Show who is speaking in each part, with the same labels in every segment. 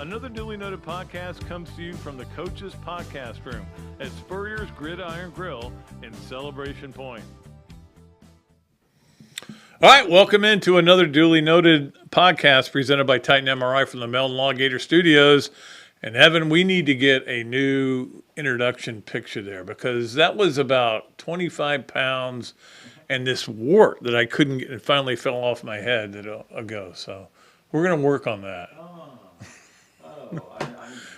Speaker 1: Another Dooley Noted Podcast comes to you from the Coach's Podcast Room at Spurrier's Gridiron Grill in Celebration Point. All right, welcome into another Dooley Noted Podcast presented by Titan MRI from the Mellon Gator Studios. And Evan, we need to get a new introduction picture there because that was about 25 pounds and this wart that I couldn't get and finally fell off my head ago. So we're going to work on that.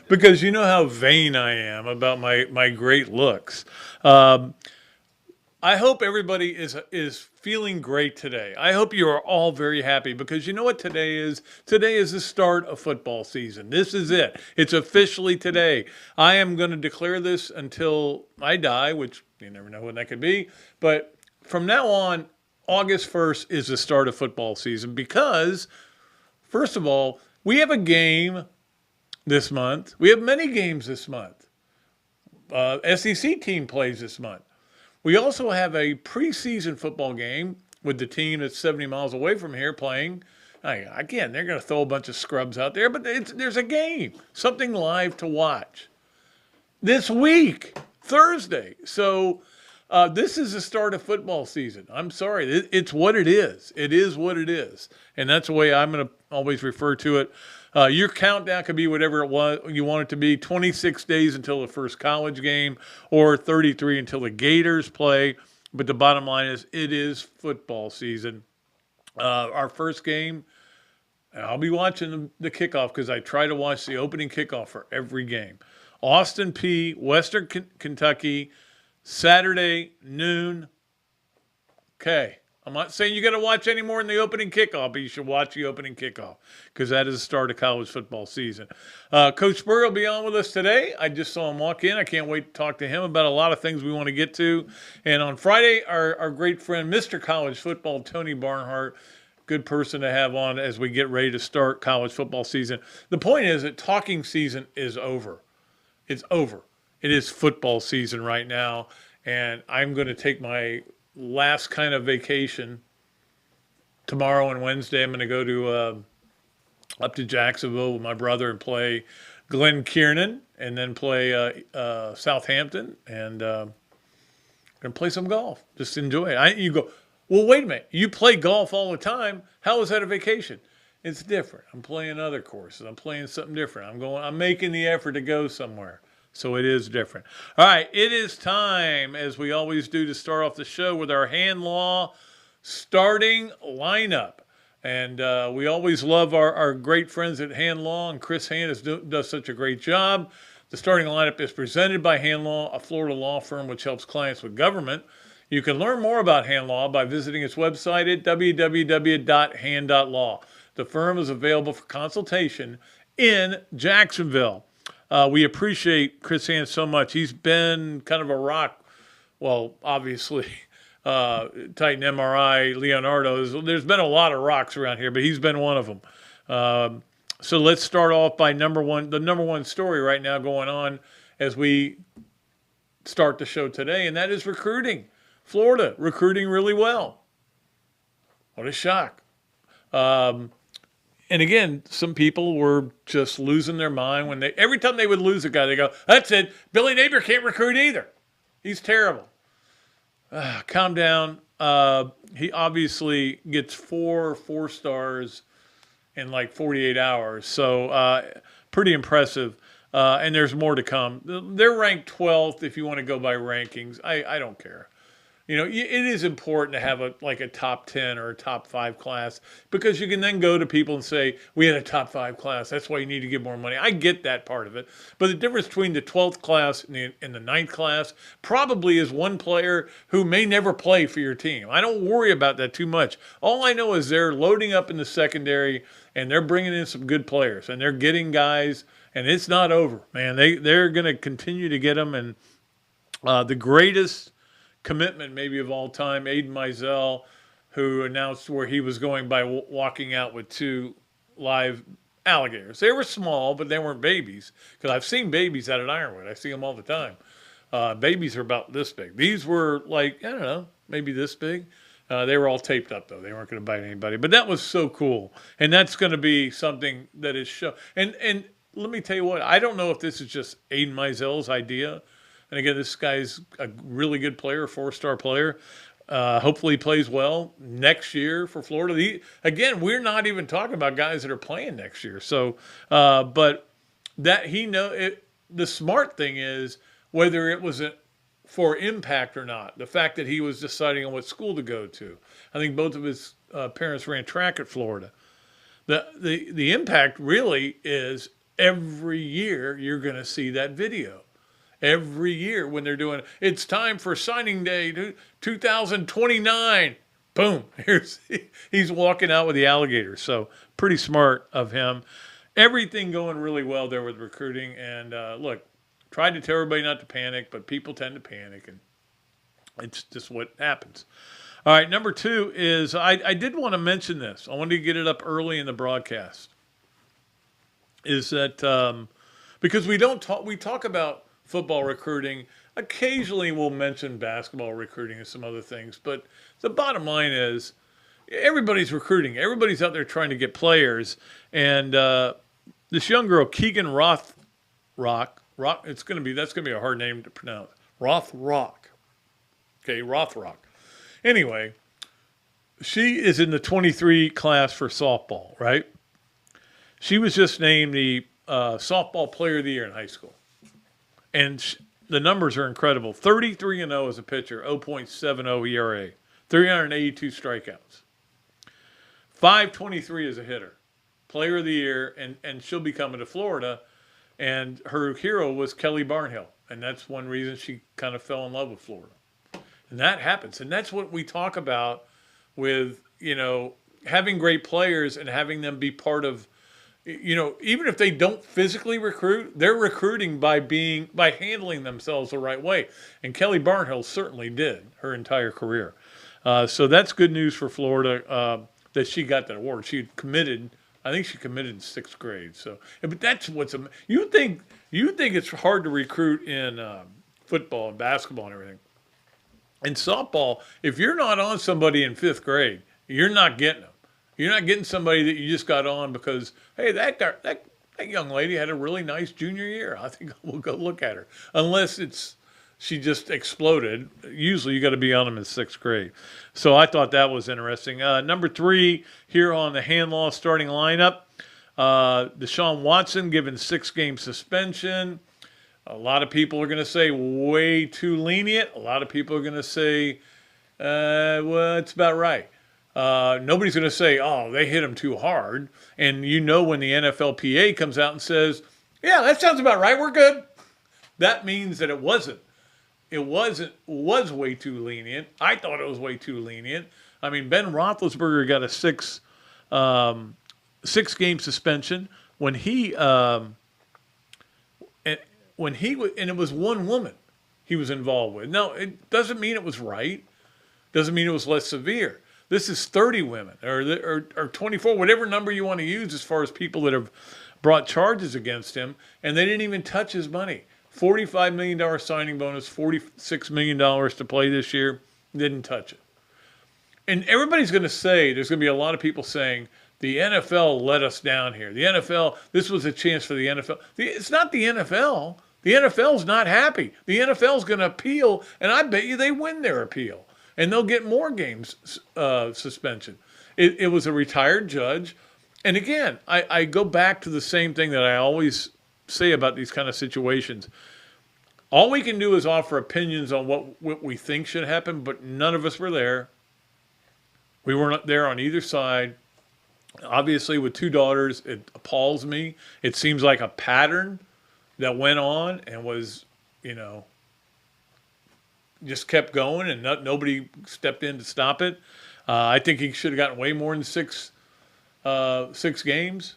Speaker 1: Because you know how vain I am about my great looks. I hope everybody is feeling great today. I hope you are all very happy because you know what today is? Today is the start of football season. This is it. It's officially today. I am going to declare this until I die, which you never know when that could be. But from now on, August 1st is the start of football season because, first of all, we have a game this month. We have many games this month. SEC team plays this month. We also have a preseason football game with the team that's 70 miles away from here playing. Again, they're going to throw a bunch of scrubs out there, but there's a game, something live to watch. This week, Thursday. So this is the start of football season. I'm sorry. It's what it is. It is what it is. And that's the way I'm going to always refer to it. Your countdown could be whatever it was you want it to be, 26 days until the first college game or 33 until the Gators play. But the bottom line is it is football season. Our first game, I'll be watching the kickoff because I try to watch the opening kickoff for every game. Austin P, Western Kentucky, Saturday, noon. Okay. I'm not saying you got to watch any more in the opening kickoff, but you should watch the opening kickoff because that is the start of college football season. Coach Spurrier will be on with us today. I just saw him walk in. I can't wait to talk to him about a lot of things we want to get to. And on Friday, our great friend, Mr. College Football, Tony Barnhart, good person to have on as we get ready to start college football season. The point is that talking season is over. It's over. It is football season right now, and I'm going to take my last kind of vacation tomorrow and Wednesday. I'm going to go to up to Jacksonville with my brother and play Glen Kiernan and then play Southampton and going to play some golf. Just enjoy it. You go, well, wait a minute. You play golf all the time. How is that a vacation? It's different. I'm playing other courses. I'm playing something different. I'm making the effort to go somewhere. So it is different. All right, it is time, as we always do, to start off the show with our Hand Law starting lineup. And we always love our great friends at Hand Law, and Chris Hand does such a great job. The starting lineup is presented by Hand Law, a Florida law firm which helps clients with government. You can learn more about Hand Law by visiting its website at www.hand.law. The firm is available for consultation in Jacksonville. We appreciate Chris Hand so much. He's been kind of a rock. Well, obviously, Titan MRI, Leonardo. There's been a lot of rocks around here, but he's been one of them. So let's start off by the number one story right now going on as we start the show today, and that is recruiting. Florida recruiting really well. What a shock. And again, some people were just losing their mind when every time they would lose a guy, they go, that's it. Billy Napier can't recruit either. He's terrible. Calm down. He obviously gets four stars in like 48 hours. So pretty impressive. And there's more to come. They're ranked 12th if you want to go by rankings. I don't care. You know, it is important to have a top 10 or a top 5 class because you can then go to people and say, we had a top 5 class. That's why you need to give more money. I get that part of it. But the difference between the 12th class and the 9th class probably is one player who may never play for your team. I don't worry about that too much. All I know is they're loading up in the secondary and they're bringing in some good players and they're getting guys, and it's not over, man. They're going to continue to get them. And the greatest commitment maybe of all time, Aiden Mizell, who announced where he was going by walking out with 2 live alligators. They were small, but they weren't babies, because I've seen babies out at Ironwood. I see them all the time. Babies are about this big. These were like, I don't know, maybe this big. They were all taped up, though. They weren't going to bite anybody. But that was so cool. And that's going to be something that is show. And let me tell you what, I don't know if this is just Aiden Mizell's idea. And again, this guy's a really good player, 4-star player. Hopefully he plays well next year for Florida. Again, we're not even talking about guys that are playing next year. So, but that the smart thing is whether it was for impact or not, the fact that he was deciding on what school to go to. I think both of his parents ran track at Florida. The impact really is every year you're going to see that video. Every year when they're doing, it's time for signing day 2029. Boom. He's walking out with the alligator. So pretty smart of him. Everything going really well there with recruiting. And look, tried to tell everybody not to panic, but people tend to panic, and it's just what happens. All right, number 2 is I did want to mention this. I wanted to get it up early in the broadcast. Is that because we talk about football recruiting. Occasionally we'll mention basketball recruiting and some other things, but the bottom line is everybody's recruiting. Everybody's out there trying to get players. And this young girl, Keegan Rothrock, that's going to be a hard name to pronounce. Rothrock. Okay, Rothrock. Anyway, she is in the 23 class for softball, right? She was just named the softball player of the year in high school. And the numbers are incredible. 33-0 as a pitcher, 0.70 ERA, 382 strikeouts. 523 as a hitter, player of the year, and she'll be coming to Florida. And her hero was Kelly Barnhill. And that's one reason she kind of fell in love with Florida. And that happens. And that's what we talk about with, having great players and having them be part of, even if they don't physically recruit, they're recruiting by handling themselves the right way. And Kelly Barnhill certainly did her entire career. So that's good news for Florida that she got that award. She had committed. I think she committed in 6th grade. So, but that's you think it's hard to recruit in football and basketball and everything. In softball, if you're not on somebody in 5th grade, you're not getting them. You're not getting somebody that you just got on because, hey, that young lady had a really nice junior year. I think we'll go look at her. Unless she just exploded. Usually you got to be on them in 6th grade. So I thought that was interesting. Number 3 here on the hand law starting lineup, Deshaun Watson given 6-game suspension. A lot of people are going to say way too lenient. A lot of people are going to say, well, it's about right. Nobody's going to say, oh, they hit him too hard. And when the NFLPA comes out and says, yeah, that sounds about right, we're good. That means that it wasn't. It was way too lenient. I thought it was way too lenient. I mean, Ben Roethlisberger got a 6-game suspension when he and it was one woman he was involved with. No, it doesn't mean it was right. Doesn't mean it was less severe. This is 30 women or 24, whatever number you want to use as far as people that have brought charges against him, and they didn't even touch his money. $45 million signing bonus, $46 million to play this year, didn't touch it. And everybody's going to say, there's going to be a lot of people saying, the NFL let us down here. The NFL, this was a chance for the NFL. It's not the NFL. The NFL's not happy. The NFL's going to appeal, and I bet you they win their appeal. And they'll get more games suspension. It was a retired judge. And again, I go back to the same thing that I always say about these kind of situations. All we can do is offer opinions on what we think should happen, but none of us were there. We weren't there on either side. Obviously, with 2 daughters, it appalls me. It seems like a pattern that went on and was, just kept going, and nobody stepped in to stop it. I think he should have gotten way more than 6 games.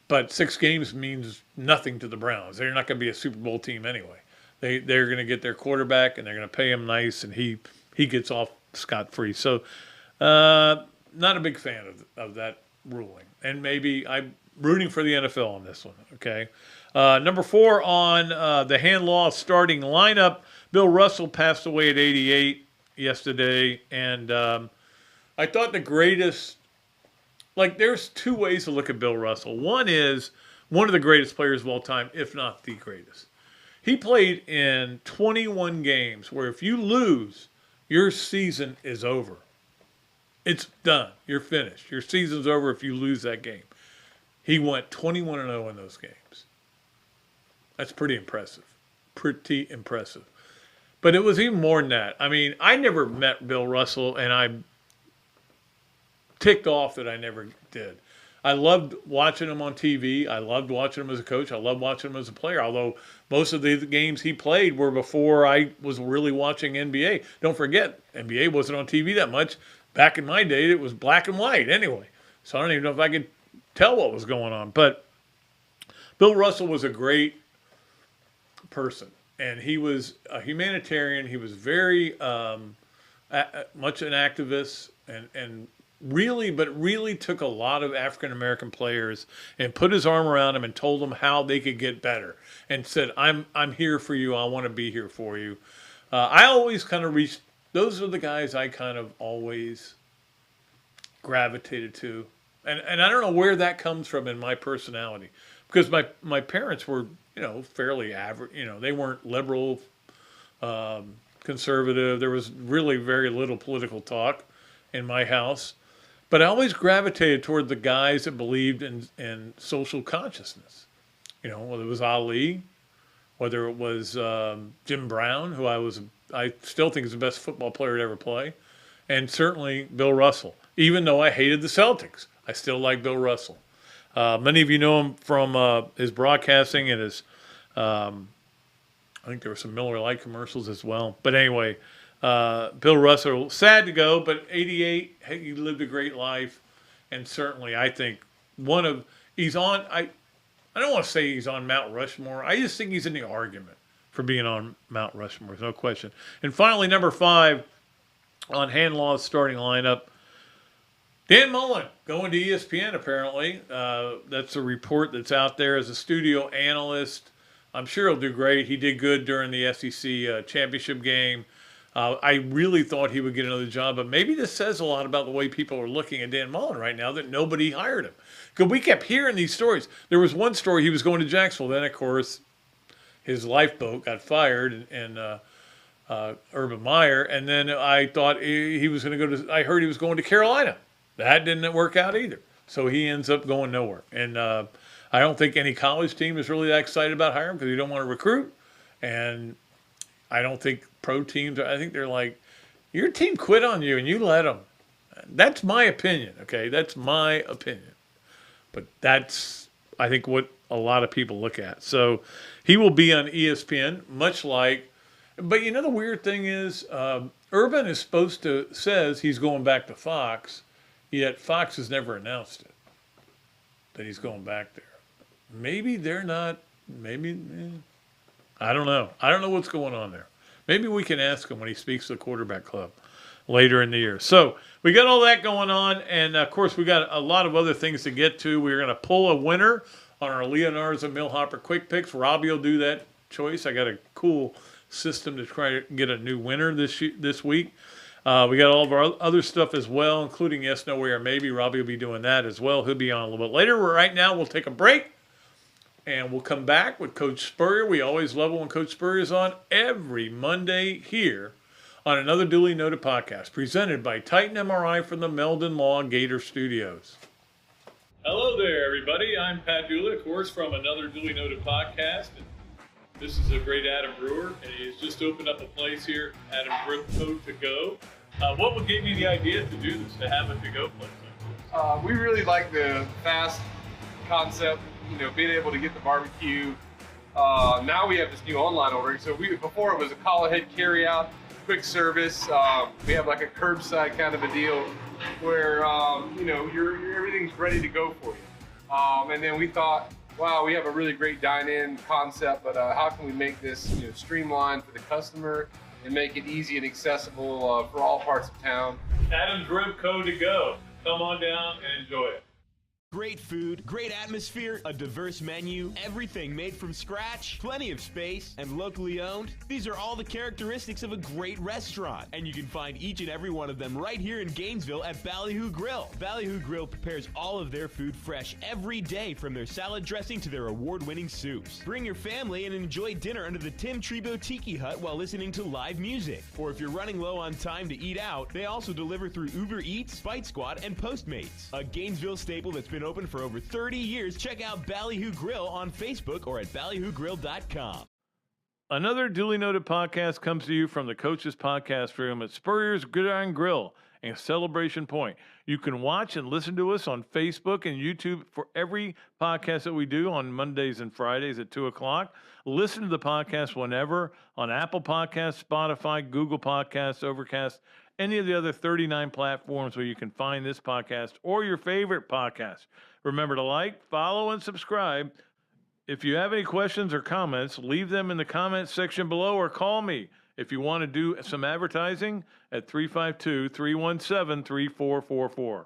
Speaker 1: But 6 games means nothing to the Browns. They're not going to be a Super Bowl team anyway. They're going to get their quarterback, and they're going to pay him nice, and he gets off scot-free. So not a big fan of that ruling. And maybe I'm rooting for the NFL on this one, okay? Number 4 on the hand law starting lineup, Bill Russell passed away at 88 yesterday. And I thought the greatest, there's 2 ways to look at Bill Russell. One is one of the greatest players of all time, if not the greatest. He played in 21 games where if you lose, your season is over. It's done. You're finished. Your season's over if you lose that game. He went 21-0 in those games. That's pretty impressive. Pretty impressive. But it was even more than that. I mean, I never met Bill Russell, and I'm ticked off that I never did. I loved watching him on TV. I loved watching him as a coach. I loved watching him as a player, although most of the games he played were before I was really watching NBA. Don't forget, NBA wasn't on TV that much. Back in my day, it was black and white anyway. So I don't even know if I could tell what was going on. But Bill Russell was a great person, and he was a humanitarian. He was very much an activist, and really took a lot of African-American players and put his arm around them and told them how they could get better and said, I'm here for you. I want to be here for you. I always kind of reached, those are the guys I kind of always gravitated to. And I don't know where that comes from in my personality, because my parents were, fairly average. They weren't liberal, conservative. There was really very little political talk in my house. But I always gravitated toward the guys that believed in social consciousness. Whether it was Ali, whether it was Jim Brown, who I still think is the best football player to ever play, and certainly Bill Russell. Even though I hated the Celtics, I still like Bill Russell. Many of you know him from his broadcasting and his, I think there were some Miller Lite commercials as well. But anyway, Bill Russell, sad to go, but 88, he lived a great life. And certainly I think he's on, I don't want to say he's on Mount Rushmore. I just think he's in the argument for being on Mount Rushmore, no question. And finally, number 5 on Hanlaw's starting lineup, Dan Mullen going to ESPN apparently. That's a report that's out there as a studio analyst. I'm sure he'll do great. He did good during the SEC championship game. I really thought he would get another job, but maybe this says a lot about the way people are looking at Dan Mullen right now, that nobody hired him. Because we kept hearing these stories. There was one story, he was going to Jacksonville. Then, of course, his lifeboat got fired, and Urban Meyer. And then I thought he was going to I heard he was going to Carolina. That didn't work out either. So he ends up going nowhere. And I don't think any college team is really that excited about hiring him because you don't want to recruit. And I don't think pro teams, I think they're like, your team quit on you and you let them. That's my opinion, okay? That's my opinion. But that's, I think, what a lot of people look at. So he will be on ESPN, much like, but the weird thing is, Urban is says he's going back to Fox, yet Fox has never announced it, that he's going back there. Maybe they're not, I don't know. I don't know what's going on there. Maybe we can ask him when he speaks to the quarterback club later in the year. So we got all that going on, and of course we got a lot of other things to get to. We're going to pull a winner on our Leonardo and Millhopper quick picks. Robbie will do that choice. I got a cool system to try to get a new winner this week. We got all of our other stuff as well, including Yes, No, Where, Maybe. Robbie will be doing that as well. He'll be on a little bit later. Right now we'll take a break. And we'll come back with Coach Spurrier. We always love it when Coach Spurrier is on every Monday here on Another Dooley Noted Podcast, presented by Titan MRI from the Meldon Law Gator Studios. Hello there, everybody. I'm Pat Dooley, of course, from Another Dooley Noted Podcast. And this is a great Adam Brewer, and he's just opened up a place here, Adam Brewer To Go. What gave you the idea to do this, to have a to-go place like this?
Speaker 2: We really like the fast concept. Being able to get the barbecue. Now we have this new online ordering. So before it was a call ahead carry out, quick service. We have like a curbside kind of a deal where everything's ready to go for you. And then we thought, wow, we have a really great dine-in concept, but how can we make this streamlined for the customer and make it easy and accessible for all parts of town?
Speaker 1: Adam's Rib Co. To Go. Come on down and enjoy it.
Speaker 3: Great food, great atmosphere, a diverse menu, everything made from scratch, plenty of space, and locally owned. These are all the characteristics of a great restaurant, and you can find each and every one of them right here in Gainesville at Ballyhoo Grill. Ballyhoo Grill prepares all of their food fresh every day, from their salad dressing to their award-winning soups. Bring your family and enjoy dinner under the Tim Tebow Tiki Hut while listening to live music. Or if you're running low on time to eat out, they also deliver through Uber Eats, Bite Squad, and Postmates. A Gainesville staple that's been open for over 30 years. Check out Ballyhoo Grill on Facebook or at ballyhoogrill.com.
Speaker 1: Another Dooley Noted Podcast comes to you from the Coach's Podcast Room at Spurrier's Gridiron Grill in Celebration Point. You can watch and listen to us on Facebook and YouTube for every podcast that we do on Mondays and Fridays at 2 o'clock. Listen to the podcast whenever on Apple Podcasts, Spotify, Google Podcasts, Overcast, any of the other 39 platforms where you can find this podcast or your favorite podcast. Remember to like, follow, and subscribe. If you have any questions or comments, leave them in the comments section below or call me if you want to do some advertising at 352-317-3444.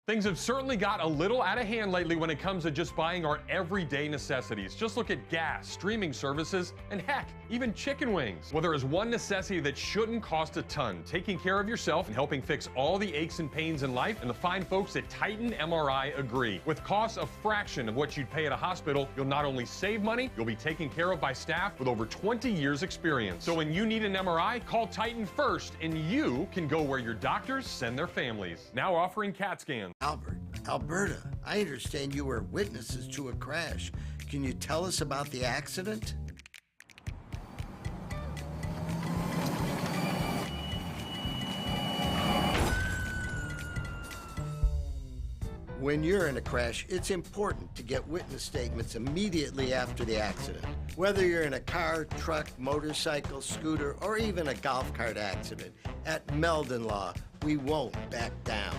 Speaker 2: Things have certainly got a little out of hand lately when it comes to just buying our everyday necessities. Just look at gas, streaming services, and heck, even chicken wings. Well, there is one necessity that shouldn't cost a ton: taking care of yourself and helping fix all the aches and pains in life, and the fine folks at Titan MRI agree. With costs a fraction of what you'd pay at a hospital, you'll not only save money, you'll be taken care of by staff with over 20 years experience. So when you need an MRI, call Titan first, and you can go where your doctors send their families. Now offering CAT scans.
Speaker 4: Albert, Alberta, I understand you were witnesses to a crash. Can you tell us about the accident? When you're in a crash, it's important to get witness statements immediately after the accident. Whether you're in a car, truck, motorcycle, scooter, or even a golf cart accident, at Meldon Law, we won't back down.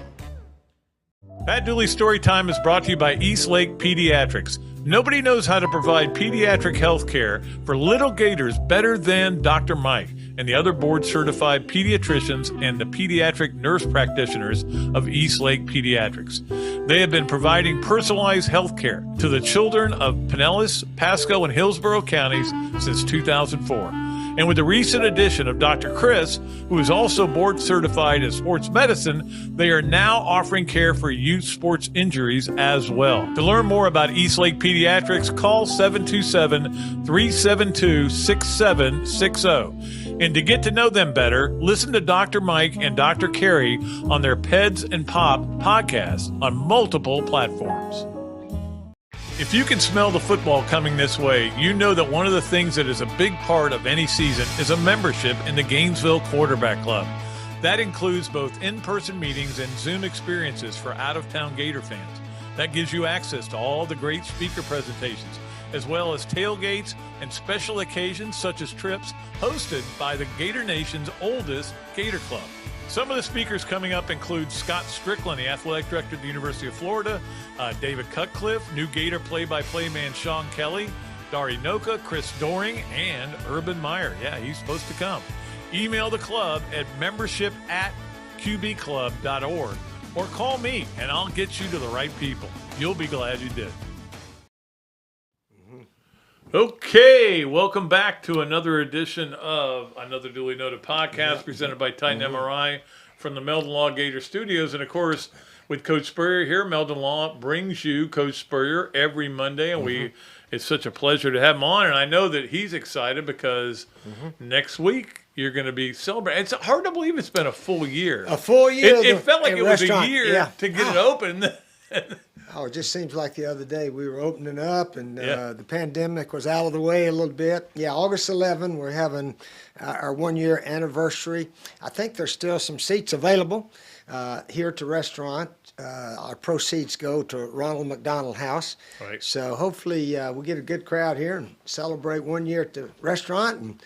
Speaker 1: Pat Dooley's Story Time is brought to you by East Lake Pediatrics. Nobody knows how to provide pediatric health care for little Gators better than Dr. Mike and the other board-certified pediatricians and the pediatric nurse practitioners of East Lake Pediatrics. They have been providing personalized health care to the children of Pinellas, Pasco, and Hillsborough counties since 2004. And with the recent addition of Dr. Chris, who is also board certified in sports medicine, they are now offering care for youth sports injuries as well. To learn more about East Lake Pediatrics, call 727-372-6760. And to get to know them better, listen to Dr. Mike and Dr. Carey on their Peds and Pop podcast on multiple platforms. If you can smell the football coming this way, you know that one of the things that is a big part of any season is a membership in the Gainesville Quarterback Club. That includes both in-person meetings and Zoom experiences for out-of-town Gator fans. That gives you access to all the great speaker presentations, as well as tailgates and special occasions such as trips hosted by the Gator Nation's oldest Gator Club. Some of the speakers coming up include Scott Strickland, the athletic director at the University of Florida, David Cutcliffe, new Gator play-by-play man Sean Kelly, Dari Noka, Chris Doring, and Urban Meyer. Yeah, he's supposed to come. Email the club at membership@qbclub.org or call me, and I'll get you to the right people. You'll be glad you did. Okay, welcome back to another edition of Another Dooley Noted Podcast presented by Titan MRI from the Meldon Law Gator Studios. And, of course, with Coach Spurrier here, Meldon Law brings you Coach Spurrier every Monday, and it's such a pleasure to have him on. And I know that he's excited because next week you're going to be celebrating. It's hard to believe it's been a full year.
Speaker 5: A full year.
Speaker 1: It felt like it was a year to get it open.
Speaker 5: Oh, it just seems like the other day we were opening up and the pandemic was out of the way a little bit. Yeah, August 11, we're having our 1-year anniversary. I think there's still some seats available here at the restaurant. Our proceeds go to Ronald McDonald House.
Speaker 1: Right.
Speaker 5: So hopefully we'll get a good crowd here and celebrate 1 year at the restaurant and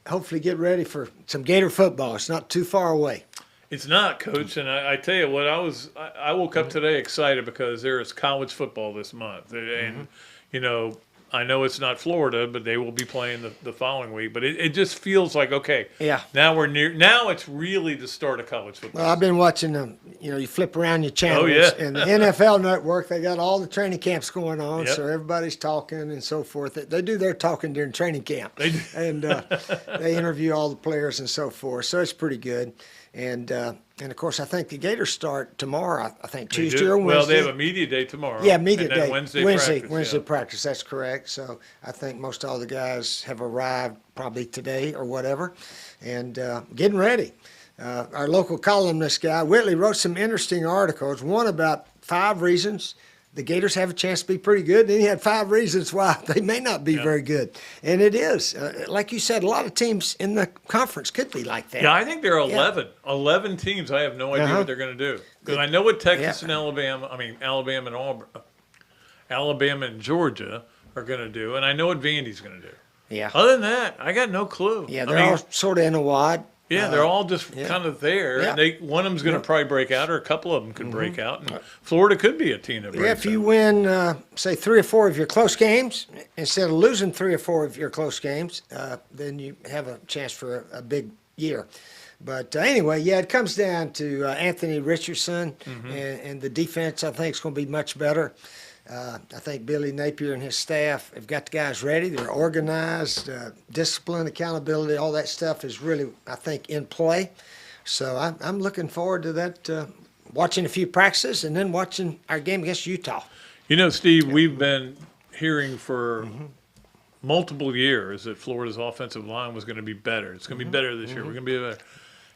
Speaker 5: hopefully get ready for some Gator football. It's not too far away.
Speaker 1: It's not, Coach, and I tell you what, I woke up today excited because there is college football this month, and you know, I know it's not Florida, but they will be playing the following week. But it just feels like, okay,
Speaker 5: Yeah.
Speaker 1: now we're near. Now it's really the start of college football.
Speaker 5: Well, I've been watching them. You flip around your channels,
Speaker 1: yeah.
Speaker 5: and the NFL Network, they got all the training camps going on,
Speaker 1: Yep.
Speaker 5: so everybody's talking and so forth. They do their talking during training camp,
Speaker 1: They do.
Speaker 5: and they interview all the players and so forth. So it's pretty good. And of course, I think the Gators start tomorrow. I think
Speaker 1: They
Speaker 5: Tuesday
Speaker 1: do.
Speaker 5: or Wednesday.
Speaker 1: Well, they have a media day tomorrow.
Speaker 5: Yeah, media
Speaker 1: and then
Speaker 5: day.
Speaker 1: Wednesday practice.
Speaker 5: Practice. That's correct. So I think most all the guys have arrived probably today or whatever, and getting ready. Our local columnist guy Whitley wrote some interesting articles. One about 5 reasons the Gators have a chance to be pretty good. Then he had 5 reasons why they may not be very good, and it is like you said, a lot of teams in the conference could be like that.
Speaker 1: Yeah, I think there are 11. 11 teams. I have no idea what they're going to do. Because I know what Texas and Alabama and Georgia are going to do, and I know what Vandy's going to do.
Speaker 5: Yeah.
Speaker 1: Other than that, I got no clue.
Speaker 5: Yeah, they're all sort of in a wad.
Speaker 1: Yeah, they're all just kind of there.
Speaker 5: Yeah.
Speaker 1: And one of them's going to probably break out, or a couple of them could break out. And Florida could be a team that breaks
Speaker 5: Yeah, if you
Speaker 1: out.
Speaker 5: win, say, 3 or 4 of your close games, instead of losing 3 or 4 of your close games, then you have a chance for a big year. But anyway, yeah, it comes down to Anthony Richardson, and the defense, I think, is going to be much better. I think Billy Napier and his staff have got the guys ready. They're organized, discipline, accountability, all that stuff is really, I think, in play. So I'm looking forward to that, watching a few practices and then watching our game against Utah.
Speaker 1: You know, Steve, we've been hearing for multiple years that Florida's offensive line was going to be better. It's going to be better this year. We're going to be better.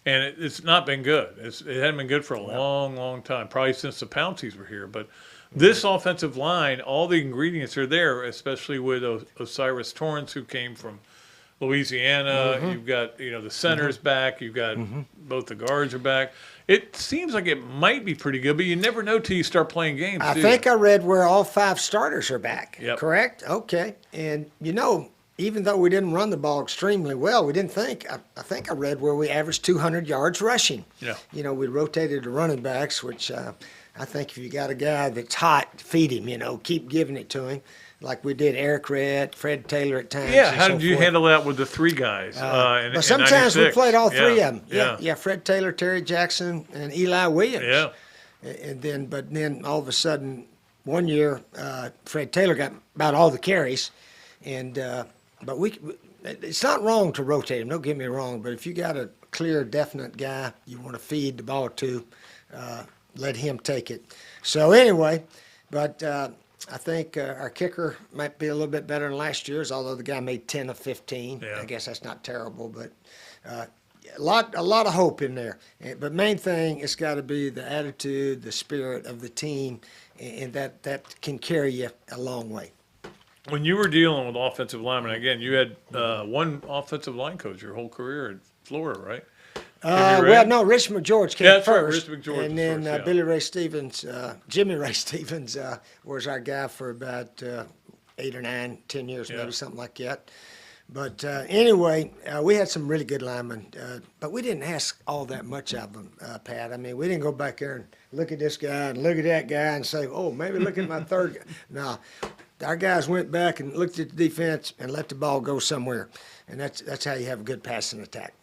Speaker 1: And it's not been good. It hadn't been good for a long, long time, probably since the Pounceys were here. But this offensive line, all the ingredients are there, especially with Osiris Torrance, who came from Louisiana. You've got, the center's back. You've got both the guards are back. It seems like it might be pretty good, but you never know till you start playing games.
Speaker 5: I think I read where all 5 starters are back.
Speaker 1: Yep.
Speaker 5: Correct? Okay. And, even though we didn't run the ball extremely well, we didn't think. I think I read where we averaged 200 yards rushing.
Speaker 1: Yeah.
Speaker 5: We rotated the running backs, which I think if you got a guy that's hot, feed him, keep giving it to him, like we did Eric Red, Fred Taylor at times.
Speaker 1: Yeah,
Speaker 5: and
Speaker 1: how
Speaker 5: so
Speaker 1: did you
Speaker 5: forth.
Speaker 1: handle that with the 3 guys?
Speaker 5: But sometimes we
Speaker 1: 96?
Speaker 5: played all 3 of them.
Speaker 1: Yeah.
Speaker 5: Yeah, Fred Taylor, Terry Jackson, and Eli Williams.
Speaker 1: Yeah.
Speaker 5: And then all of a sudden, one year, Fred Taylor got about all the carries, and but it's not wrong to rotate him. Don't get me wrong, but if you got a clear, definite guy you want to feed the ball to, let him take it. So anyway, but I think our kicker might be a little bit better than last year's, although the guy made 10 of 15.
Speaker 1: Yeah.
Speaker 5: I guess that's not terrible, but a lot of hope in there. But main thing, it's got to be the attitude, the spirit of the team, and that can carry you a long way.
Speaker 1: When you were dealing with offensive linemen, again, you had one offensive line coach your whole career in Florida, right?
Speaker 5: Well, no, Rich McGeorge came
Speaker 1: that's right,
Speaker 5: first,
Speaker 1: Rich McGeorge
Speaker 5: and
Speaker 1: was
Speaker 5: then
Speaker 1: first, yeah.
Speaker 5: Billy Ray Stevens, Jimmy Ray Stevens was our guy for about 8 or 9, 10 years, maybe something like that. But anyway, we had some really good linemen, but we didn't ask all that much of them, Pat. I mean, we didn't go back there and look at this guy and look at that guy and say, oh, maybe look at my third guy. No, our guys went back and looked at the defense and let the ball go somewhere, and that's how you have a good passing attack.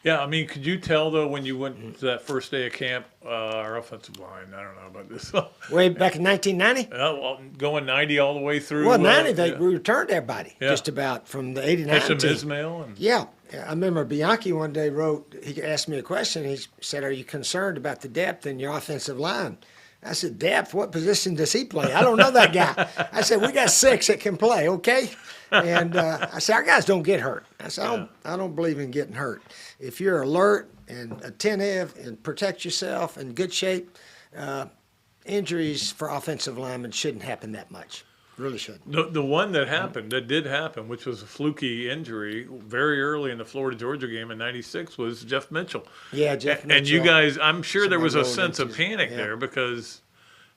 Speaker 1: Yeah, I mean, could you tell, though, when you went to that first day of camp, our offensive line, I don't know about this.
Speaker 5: Way back in 1990?
Speaker 1: Going 90 all the way through.
Speaker 5: Well, 90, we returned everybody,
Speaker 1: Yeah.
Speaker 5: just about, from the 89
Speaker 1: Hesser
Speaker 5: team.
Speaker 1: Ismail. And,
Speaker 5: Yeah. I remember Bianchi one day he asked me a question. He said, are you concerned about the depth in your offensive line? I said, depth? What position does he play? I don't know that guy. I said, we got 6 that can play, okay? And I said, our guys don't get hurt. I said, I don't believe in getting hurt. If you're alert and attentive and protect yourself in good shape, injuries for offensive linemen shouldn't happen that much. Really shouldn't.
Speaker 1: The one that did happen, which was a fluky injury very early in the Florida-Georgia game in '96, was Jeff Mitchell.
Speaker 5: Yeah, Jeff Mitchell.
Speaker 1: And you guys, I'm sure there was a
Speaker 5: Somebody rolled
Speaker 1: sense of
Speaker 5: into-
Speaker 1: panic
Speaker 5: yeah.
Speaker 1: there because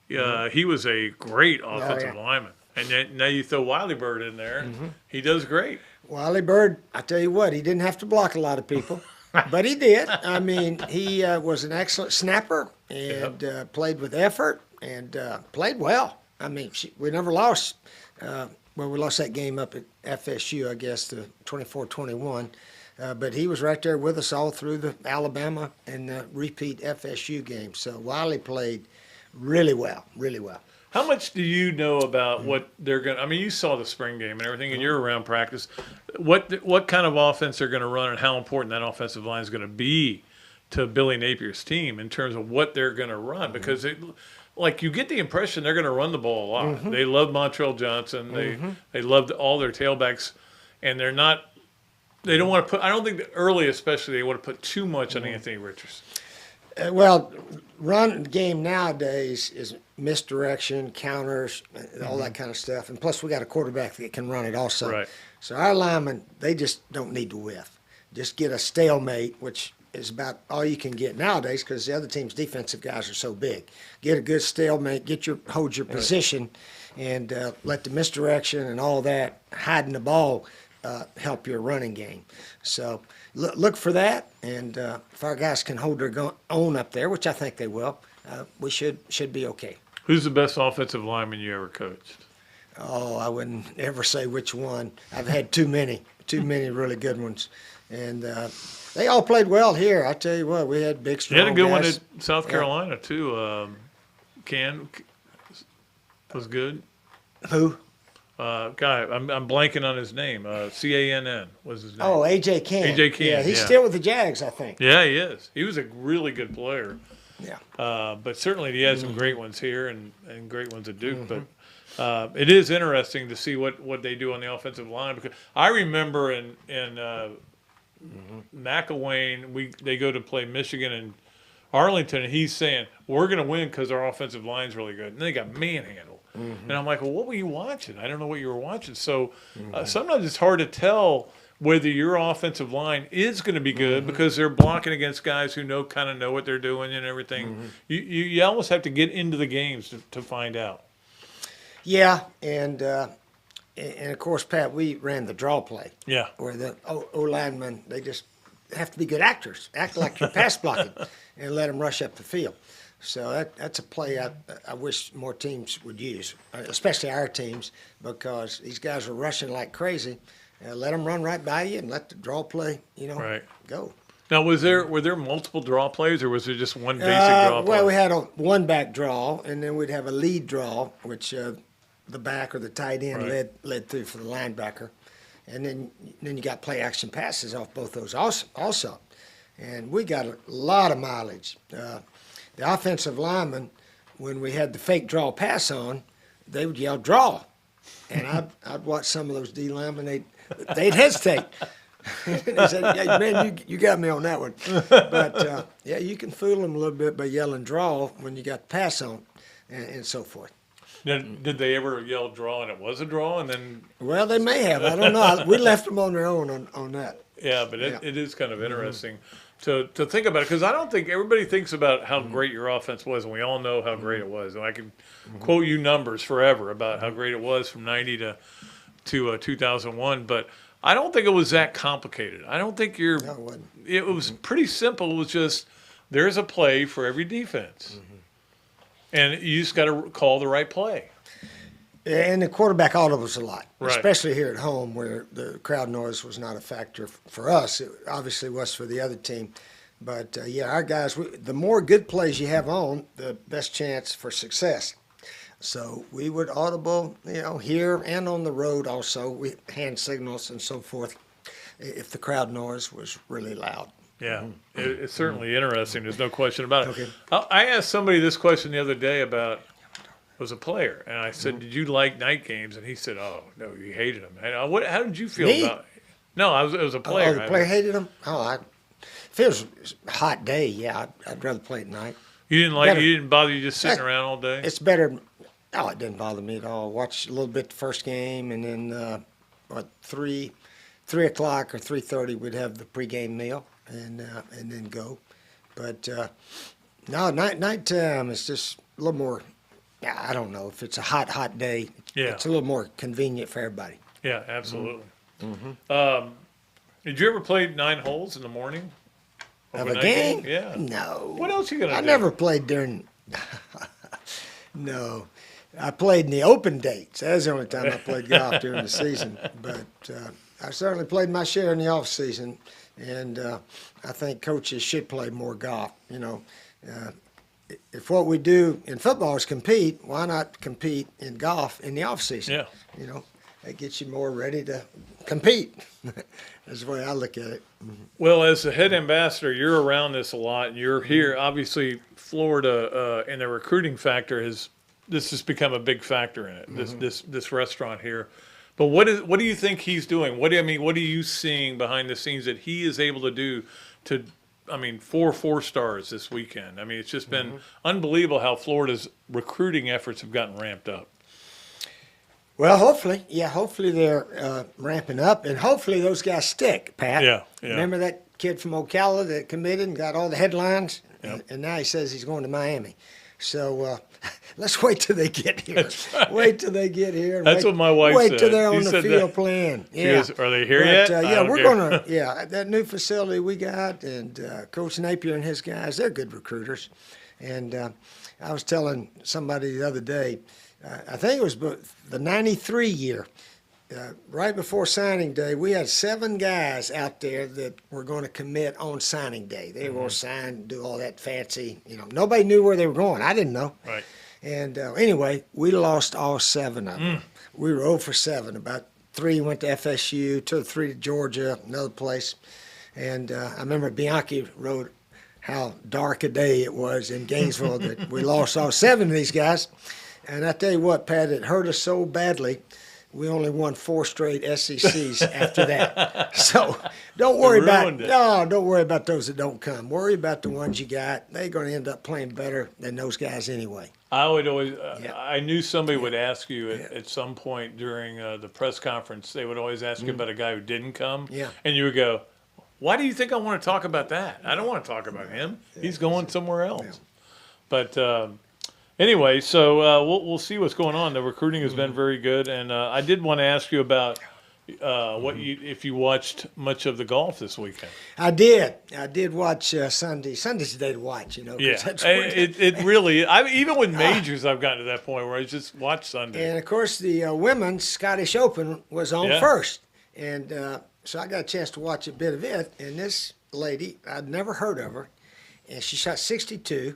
Speaker 1: he was a great offensive lineman. And then now you throw Wiley Bird in there, he does great.
Speaker 5: Wiley Bird, I tell you what, he didn't have to block a lot of people, but he did. I mean, he was an excellent snapper and played with effort and played well. I mean, we never lost well, we lost that game up at FSU, I guess, to 24-21. But he was right there with us all through the Alabama and repeat FSU game. So Wiley played really well, really well.
Speaker 1: How much do you know about what they're going to – I mean, you saw the spring game and everything, and you're around practice. What kind of offense they're going to run and how important that offensive line is going to be to Billy Napier's team in terms of what they're going to run? Because, you get the impression they're going to run the ball a lot. They love Montrell Johnson. They loved all their tailbacks, and they're not – they don't want to put – I don't think that early especially they want to put too much on Anthony Richardson.
Speaker 5: Well, run game nowadays is misdirection, counters, all that kind of stuff. And plus, we got a quarterback that can run it also.
Speaker 1: Right.
Speaker 5: So our linemen, they just don't need to whiff. Just get a stalemate, which is about all you can get nowadays because the other team's defensive guys are so big. Get a good stalemate, hold your position, and let the misdirection and all that, hiding the ball, help your running game. So look for that, and if our guys can hold their own up there, which I think they will, we should be okay.
Speaker 1: Who's the best offensive lineman you ever coached?
Speaker 5: Oh, I wouldn't ever say which one. I've had too many really good ones, and they all played well here. I tell you what, we had big, strong
Speaker 1: You had a good
Speaker 5: guys.
Speaker 1: one at South Carolina too. Can was good.
Speaker 5: Who?
Speaker 1: Guy, I'm blanking on his name. Cann was his name.
Speaker 5: Oh, A.J. Cann.
Speaker 1: A.J. Cann,
Speaker 5: Yeah, he's
Speaker 1: yeah.
Speaker 5: still with the Jags, I think.
Speaker 1: Yeah, he is. He was a really good player.
Speaker 5: Yeah.
Speaker 1: But certainly he had some great ones here and great ones at Duke. But it is interesting to see what they do on the offensive line because I remember in McElwain they go to play Michigan and Arlington and he's saying we're going to win because our offensive line's really good and they got manhandled. And I'm like, well, what were you watching? I don't know what you were watching. So sometimes it's hard to tell whether your offensive line is going to be good because they're blocking against guys who kind of know what they're doing and everything. You almost have to get into the games to find out.
Speaker 5: Yeah, and of course, Pat, we ran the draw play.
Speaker 1: Yeah.
Speaker 5: Where the O-linemen, they just have to be good actors, act like you're pass blocking, and let them rush up the field. So that's a play I wish more teams would use, especially our teams, because these guys are rushing like crazy. Let them run right by you and let the draw play, go.
Speaker 1: Now, were there multiple draw plays, or was there just one basic draw play?
Speaker 5: Well, we had a one-back draw, and then we'd have a lead draw, which the back or the tight end led through for the linebacker. And then you got play-action passes off both those also. And we got a lot of mileage. The offensive linemen, when we had the fake draw pass on, they would yell, draw. And I'd watch some of those D linemen, they'd hesitate. They said, yeah, man, you got me on that one. But, you can fool them a little bit by yelling draw when you got the pass on and so forth.
Speaker 1: Did they ever yell draw and it was a draw? And then?
Speaker 5: Well, they may have. I don't know. We left them on their own on that.
Speaker 1: Yeah, but it is kind of interesting to think about it because I don't think everybody thinks about how great your offense was, and we all know how great it was. And I can quote you numbers forever about how great it was from 90 to 2001, but I don't think it was that complicated. I don't think
Speaker 5: No, it wasn't.
Speaker 1: It was pretty simple. It was just there's a play for every defense, and you just got to call the right play.
Speaker 5: And the quarterback audibles a lot,
Speaker 1: Right.
Speaker 5: especially here at home where the crowd noise was not a factor for us. It obviously was for the other team. But, our guys, the more good plays you have on, the best chance for success. So we would audible, here and on the road also. We hand signals and so forth if the crowd noise was really loud.
Speaker 1: Yeah, it's certainly interesting. There's no question about it.
Speaker 5: Okay.
Speaker 1: I asked somebody this question the other day about was a player, and I said, "Did you like night games?" And he said, "Oh no, he hated them." And how did you feel
Speaker 5: Me?
Speaker 1: about it? No, it was a player.
Speaker 5: Oh, the player hated them? If it was a hot day, I'd rather play at night.
Speaker 1: You didn't
Speaker 5: Better.
Speaker 1: you didn't bother you just sitting around all day?
Speaker 5: It's better. Oh, it didn't bother me at all. Watch a little bit the first game, and then 3 o'clock or 3:30 we'd have the pregame meal, and then go. But no, nighttime is just a little more. I don't know if it's a hot day.
Speaker 1: Yeah.
Speaker 5: It's a little more convenient for everybody.
Speaker 1: Yeah, absolutely. Did you ever play 9 holes in the morning?
Speaker 5: Of a
Speaker 1: Overnight
Speaker 5: game?
Speaker 1: Yeah.
Speaker 5: No.
Speaker 1: What else you gonna
Speaker 5: I
Speaker 1: do?
Speaker 5: never played during. No. I played in the open dates. That was the only time I played golf during the season. But I certainly played my share in the off season, and I think coaches should play more golf. If what we do in football is compete, why not compete in golf in the off season?
Speaker 1: Yeah.
Speaker 5: That gets you more ready to compete. That's the way I look at it.
Speaker 1: Well, as the head ambassador, you're around this a lot. You're here. Obviously, Florida and the recruiting factor has become a big factor in it. This restaurant here. But what do you think he's doing? What are you seeing behind the scenes that he is able to do to? 4 stars this weekend. It's just been unbelievable how Florida's recruiting efforts have gotten ramped up.
Speaker 5: Well, hopefully they're ramping up, and hopefully those guys stick, Pat.
Speaker 1: Yeah.
Speaker 5: Remember that kid from Ocala that committed and got all the headlines?
Speaker 1: Yep.
Speaker 5: And now he says he's going to Miami. So let's wait till they get here.
Speaker 1: That's right.
Speaker 5: Wait till they get here. And
Speaker 1: That's what my wife said.
Speaker 5: Wait till they're on
Speaker 1: She
Speaker 5: the
Speaker 1: said
Speaker 5: field
Speaker 1: that.
Speaker 5: playing.
Speaker 1: She goes, are they here yet?
Speaker 5: Yeah, we're going to. Yeah, that new facility we got, and Coach Napier and his guys, they're good recruiters. And I was telling somebody the other day, I think it was the 93 year, right before signing day, we had 7 guys out there that were going to commit on signing day. They were going to sign, do all that fancy, nobody knew where they were going. I didn't know.
Speaker 1: Right.
Speaker 5: And anyway, we lost all 7 of them. We were 0 for 7. About 3 went to FSU, 2 or 3 to Georgia, another place. And I remember Bianchi wrote how dark a day it was in Gainesville that we lost all 7 of these guys. And I tell you what, Pat, it hurt us so badly, we only won 4 straight SECs after that. So don't worry about those that don't come. Worry about the ones you got. They're going to end up playing better than those guys anyway.
Speaker 1: I would always. I knew somebody would ask you at some point during the press conference. They would always ask you about a guy who didn't come, and you would go, "Why do you think I want to talk about that? I don't want to talk about him. He's going somewhere else." But anyway, so we'll see what's going on. The recruiting has been very good, and I did want to ask you about if you watched much of the golf this weekend.
Speaker 5: I did watch Sunday. Sunday's the day to watch,
Speaker 1: Yeah,
Speaker 5: that's
Speaker 1: it really. Even with majors, I've gotten to that point where I just watch Sunday.
Speaker 5: And of course, the women's Scottish Open was on first, and so I got a chance to watch a bit of it. And this lady, I'd never heard of her, and she shot 62,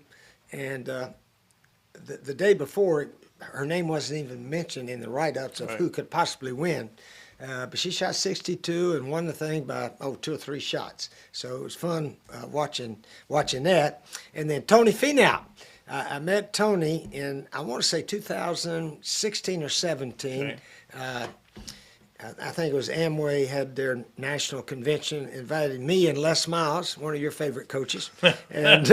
Speaker 5: and the day before, her name wasn't even mentioned in the write-ups of who could possibly win. But she shot 62 and won the thing by 2 or 3 shots. So it was fun watching that. And then Tony Finau. I met Tony in, I want to say 2016 or 17. Okay. I think it was Amway had their national convention, invited me and Les Miles, one of your favorite coaches, and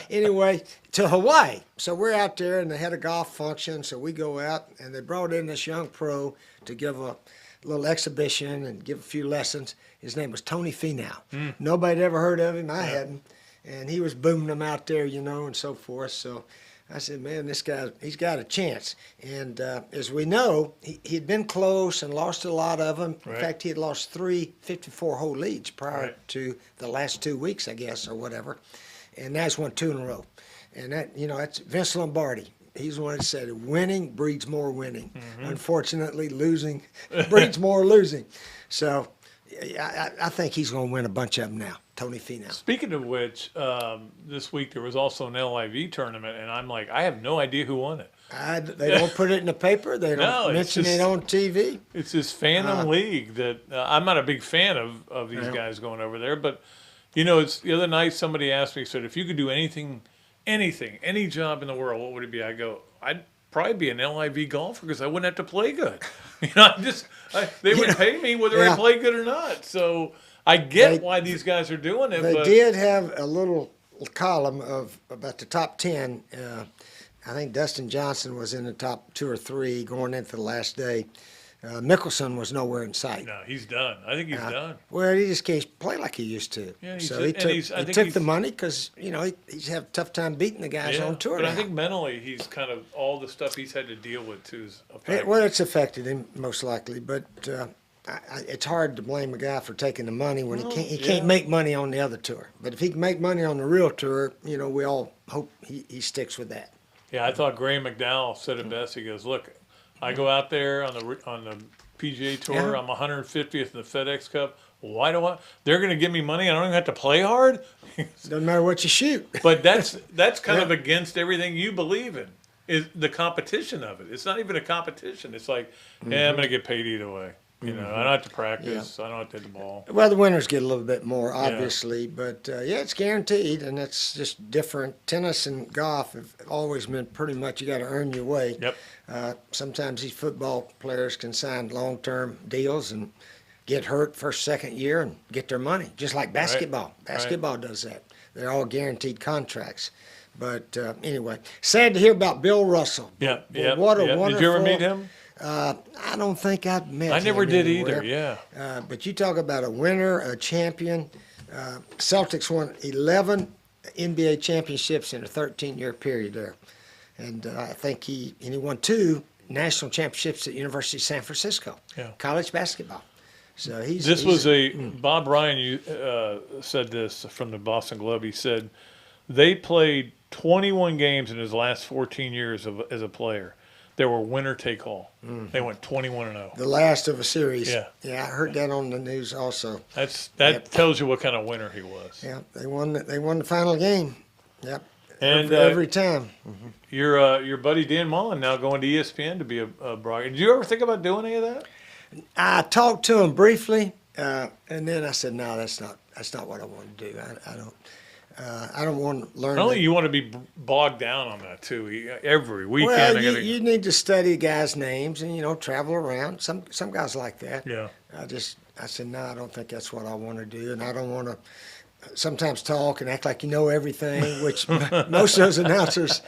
Speaker 5: anyway, to Hawaii. So we're out there, and they had a golf function, so we go out, and they brought in this young pro to give a little exhibition and give a few lessons. His name was Tony Finau. Nobody had ever heard of him. I hadn't, and he was booming them out there, and so forth. So I said, man, this guy, he's got a chance. And as we know, he'd been close and lost a lot of them. In fact, he had lost 3 54-hole leads prior to the last 2 weeks, I guess, or whatever. And now he's won 2 in a row. And that, that's Vince Lombardi. He's the one that said, winning breeds more winning. Unfortunately, losing breeds more losing. So I think he's going to win a bunch of them now. Tony Finau.
Speaker 1: Speaking of which, this week there was also an LIV tournament, and I'm like, I have no idea who won it.
Speaker 5: They don't put it in the paper. They don't mention it on TV.
Speaker 1: It's this Phantom League that I'm not a big fan of these guys going over there. But, it's the other night somebody asked me, said, if you could do anything, any job in the world, what would it be? I go, I'd probably be an LIV golfer because I wouldn't have to play good. They would pay me whether I play good or not. So I get why these guys are doing it.
Speaker 5: They did have a little column of about the top 10. I think Dustin Johnson was in the top 2 or 3 going into the last day. Mickelson was nowhere in sight.
Speaker 1: No, he's done. I think he's done.
Speaker 5: Well, he just can't play like he used to.
Speaker 1: Yeah,
Speaker 5: so he took the money because, he's had a tough time beating the guys on tour
Speaker 1: but
Speaker 5: now.
Speaker 1: I think mentally he's kind of, all the stuff he's had to deal with, too, is affected.
Speaker 5: Well, it's affected him most likely, but it's hard to blame a guy for taking the money when he can't make money on the other tour. But if he can make money on the real tour, we all hope he sticks with that.
Speaker 1: Yeah, I thought Graham McDowell said it best. He goes, "Look, I go out there on the PGA Tour.
Speaker 5: Yeah.
Speaker 1: I'm 150th in the FedEx Cup. Why do I? They're going to give me money. I don't even have to play hard."
Speaker 5: Doesn't matter what you shoot.
Speaker 1: But that's kind of against everything you believe in. Is the competition of it? It's not even a competition. It's like, yeah, I'm going to get paid either way. You know, I don't have to practice. I don't have to hit the ball.
Speaker 5: Well, the winners get a little bit more, obviously, but it's guaranteed, and it's just different. Tennis and golf have always been pretty much you got to earn your way.
Speaker 1: Yep.
Speaker 5: Sometimes these football players can sign long-term deals and get hurt first, second year and get their money, just like basketball. Basketball does that. They're all guaranteed contracts. But anyway, sad to hear about Bill Russell.
Speaker 1: Yeah.
Speaker 5: Boy, what a wonderful.
Speaker 1: Did you ever meet him?
Speaker 5: I don't think I've met him.
Speaker 1: I never did
Speaker 5: anywhere.
Speaker 1: either. Yeah.
Speaker 5: But you talk about a winner, a champion. Celtics won 11 NBA championships in a 13-year period there. And I think he won 2 national championships at University of San Francisco, college basketball. So
Speaker 1: Bob Ryan said this from the Boston Globe. He said they played 21 games in his last 14 years as a player. They were winner take all. They went 21-0.
Speaker 5: The last of a series.
Speaker 1: Yeah.
Speaker 5: Yeah, I heard that on the news also.
Speaker 1: That tells you what kind of winner he was.
Speaker 5: Yeah, they won the final game. Yep.
Speaker 1: And
Speaker 5: every time.
Speaker 1: Your buddy Dan Mullen now going to ESPN to be a broadcaster. Did you ever think about doing any of that?
Speaker 5: I talked to him briefly, and then I said, "No, that's not what I want to do. I don't want to learn."
Speaker 1: Not only you want to be bogged down on that too. Every weekend,
Speaker 5: well, you need to study guys' names and travel around. Some guys like that.
Speaker 1: Yeah.
Speaker 5: I said, "No, I don't think that's what I want to do, and I don't want to." Sometimes talk and act like you know everything, which most of those announcers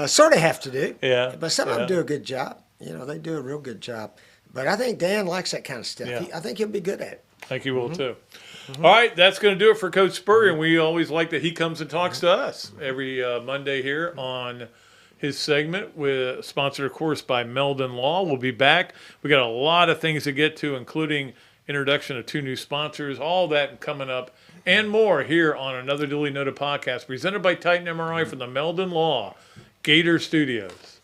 Speaker 5: sort of have to do.
Speaker 1: Yeah.
Speaker 5: But some of them do a good job. They do a real good job. But I think Dan likes that kind of stuff.
Speaker 1: Yeah.
Speaker 5: I think he'll be good at it.
Speaker 1: I think he will too. All right, that's going to do it for Coach Spurrier. And we always like that he comes and talks to us every Monday here on his segment, sponsored, of course, by Meldon Law. We'll be back. We got a lot of things to get to, including introduction of 2 new sponsors, all that coming up, and more here on Another Dooley Noted Podcast, presented by Titan MRI from the Meldon Law Gator Studios.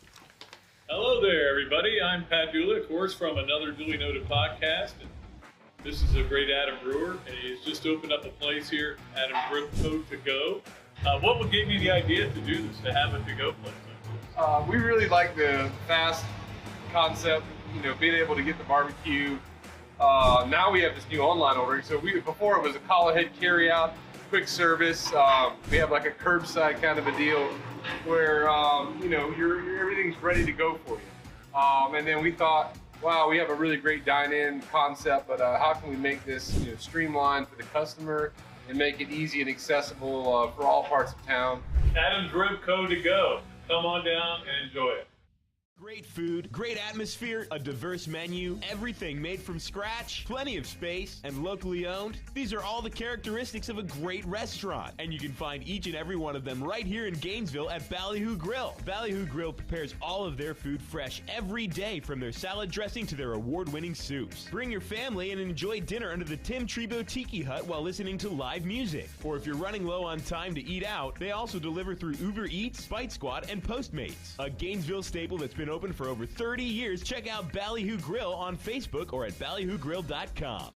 Speaker 1: Hello there, everybody. I'm Pat Dooley, of course, from Another Dooley Noted Podcast. And this is a great Adam Brewer, and he's just opened up a place here, Adam Brewer To Go. What would give you the idea to do this, to have a to-go place like this?
Speaker 2: We really like the fast concept, being able to get the barbecue. Now we have this new online ordering. So before it was a call ahead carry out, quick service. We have like a curbside kind of a deal where everything's ready to go for you. And then we thought, wow, we have a really great dine-in concept, but how can we make this streamlined for the customer and make it easy and accessible for all parts of town?
Speaker 1: Adam's Rib Co. To Go. Come on down and enjoy it.
Speaker 3: Great food, great atmosphere, a diverse menu, everything made from scratch, plenty of space, and locally owned. These are all the characteristics of a great restaurant, and you can find each and every one of them right here in Gainesville at Ballyhoo Grill. Ballyhoo Grill prepares all of their food fresh every day, from their salad dressing to their award-winning soups. Bring your family and enjoy dinner under the Tim Trebo Tiki Hut while listening to live music. Or if you're running low on time to eat out, they also deliver through Uber Eats, Bite Squad, and Postmates. A Gainesville staple that's been open for over 30 years. Check out Ballyhoo Grill on Facebook or at ballyhoogrill.com.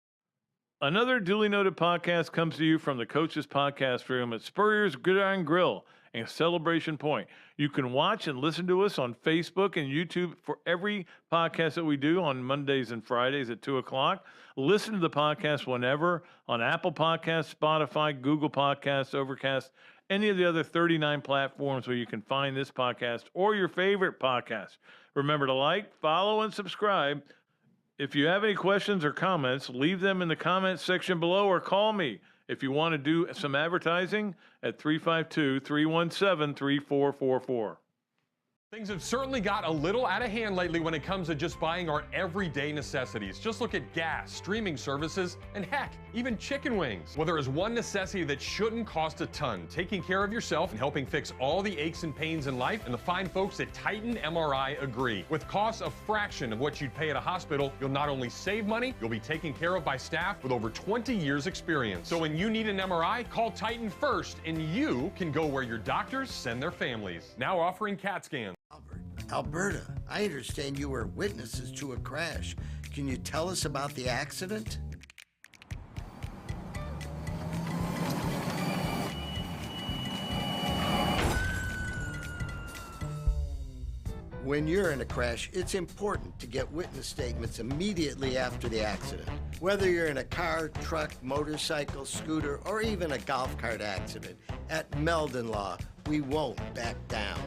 Speaker 1: Another Duly Noted Podcast comes to you from the Coach's Podcast Room at Spurrier's Gridiron Grill and Celebration Point. You can watch and listen to us on Facebook and YouTube for every podcast that we do on Mondays and Fridays at 2 o'clock. Listen to the podcast whenever on Apple Podcasts, Spotify, Google Podcasts, Overcast, any of the other 39 platforms where you can find this podcast or your favorite podcast. Remember to like, follow, and subscribe. If you have any questions or comments, leave them in the comments section below or call me if you want to do some advertising at 352-317-3444.
Speaker 6: Things have certainly got a little out of hand lately when it comes to just buying our everyday necessities. Just look at gas, streaming services, and heck, even chicken wings. Well, there is one necessity that shouldn't cost a ton: taking care of yourself and helping fix all the aches and pains in life. And the fine folks at Titan MRI agree. With costs a fraction of what you'd pay at a hospital, you'll not only save money, you'll be taken care of by staff with over 20 years experience. So when you need an MRI, call Titan first, and you can go where your doctors send their families. Now offering CAT scans.
Speaker 4: Alberta, I understand you were witnesses to a crash. Can you tell us about the accident? When you're in a crash, it's important to get witness statements immediately after the accident. Whether you're in a car, truck, motorcycle, scooter, or even a golf cart accident, at Meldon Law, we won't back down.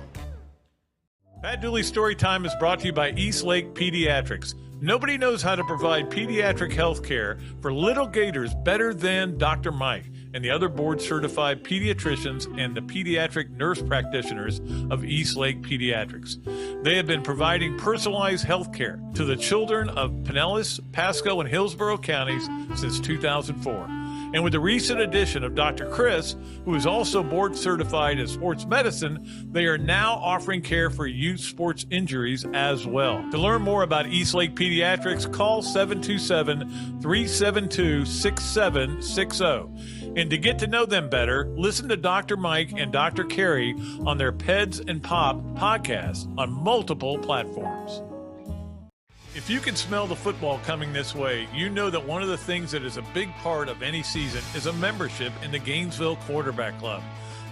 Speaker 1: Pat Dooley's Storytime is brought to you by East Lake Pediatrics. Nobody knows how to provide pediatric health care for little Gators better than Dr. Mike and the other board-certified pediatricians and the pediatric nurse practitioners of East Lake Pediatrics. They have been providing personalized health care to the children of Pinellas, Pasco, and Hillsborough counties since 2004. And with the recent addition of Dr. Chris, who is also board certified in sports medicine, they are now offering care for youth sports injuries as well. To learn more about East Lake Pediatrics, call 727-372-6760. And to get to know them better, listen to Dr. Mike and Dr. Carrie on their Peds and Pop podcast on multiple platforms. If you can smell the football coming this way, you know that one of the things that is a big part of any season is a membership in the Gainesville Quarterback Club.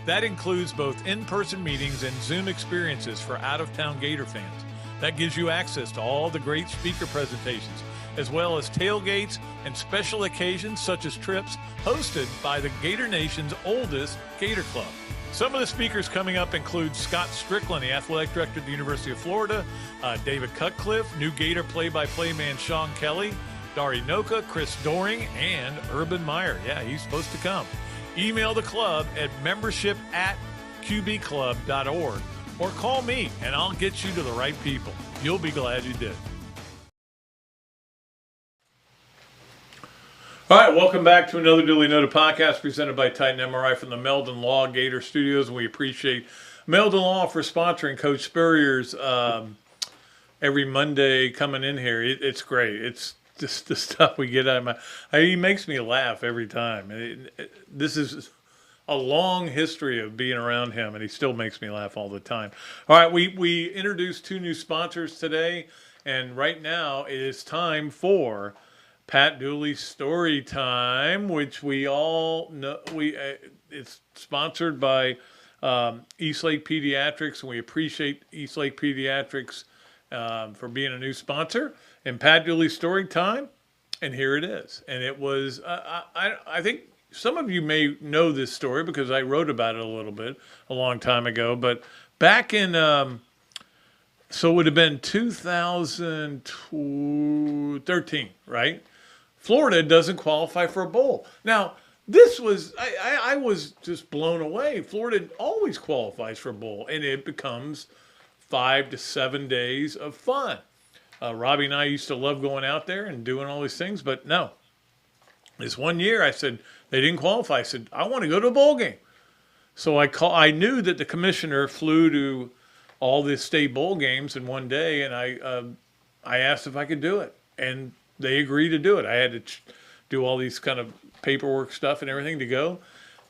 Speaker 1: That includes both in-person meetings and Zoom experiences for out-of-town Gator fans. That gives you access to all the great speaker presentations, as well as tailgates and special occasions such as trips hosted by the Gator Nation's oldest Gator Club. Some of the speakers coming up include Scott Strickland, the athletic director at the University of Florida, David Cutcliffe, new Gator play-by-play man Sean Kelly, Dari Noka, Chris Doring, and Urban Meyer. Yeah, he's supposed to come. Email the club at membership@qbclub.org or call me and I'll get you to the right people. You'll be glad you did. All right, welcome back to Another Dooley Noted Podcast presented by Titan MRI from the Meldon Law Gator Studios. And we appreciate Meldon Law for sponsoring Coach Spurrier's every Monday coming in here. It's great. It's just the stuff we get out of my... He makes me laugh every time. This is a long history of being around him, and he still makes me laugh all the time. All right, we introduced two new sponsors today, and right now it is time for Pat Dooley's Story Time, which we all know. It's sponsored by East Lake Pediatrics, and we appreciate East Lake Pediatrics for being a new sponsor. And Pat Dooley's Story Time, and here it is. And it was, I think some of you may know this story because I wrote about it a little bit a long time ago. But back in, so it would have been 2013, right? Florida doesn't qualify for a bowl. Now, this was, I was just blown away. Florida always qualifies for a bowl, and it becomes 5 to 7 days of fun. Robbie and I used to love going out there and doing all these things, but no. This one year, I said, they didn't qualify. I said, I want to go to a bowl game. So I knew that the commissioner flew to all the state bowl games in one day, and I asked if I could do it. And they agreed to do it. I had to do all these kind of paperwork stuff and everything to go.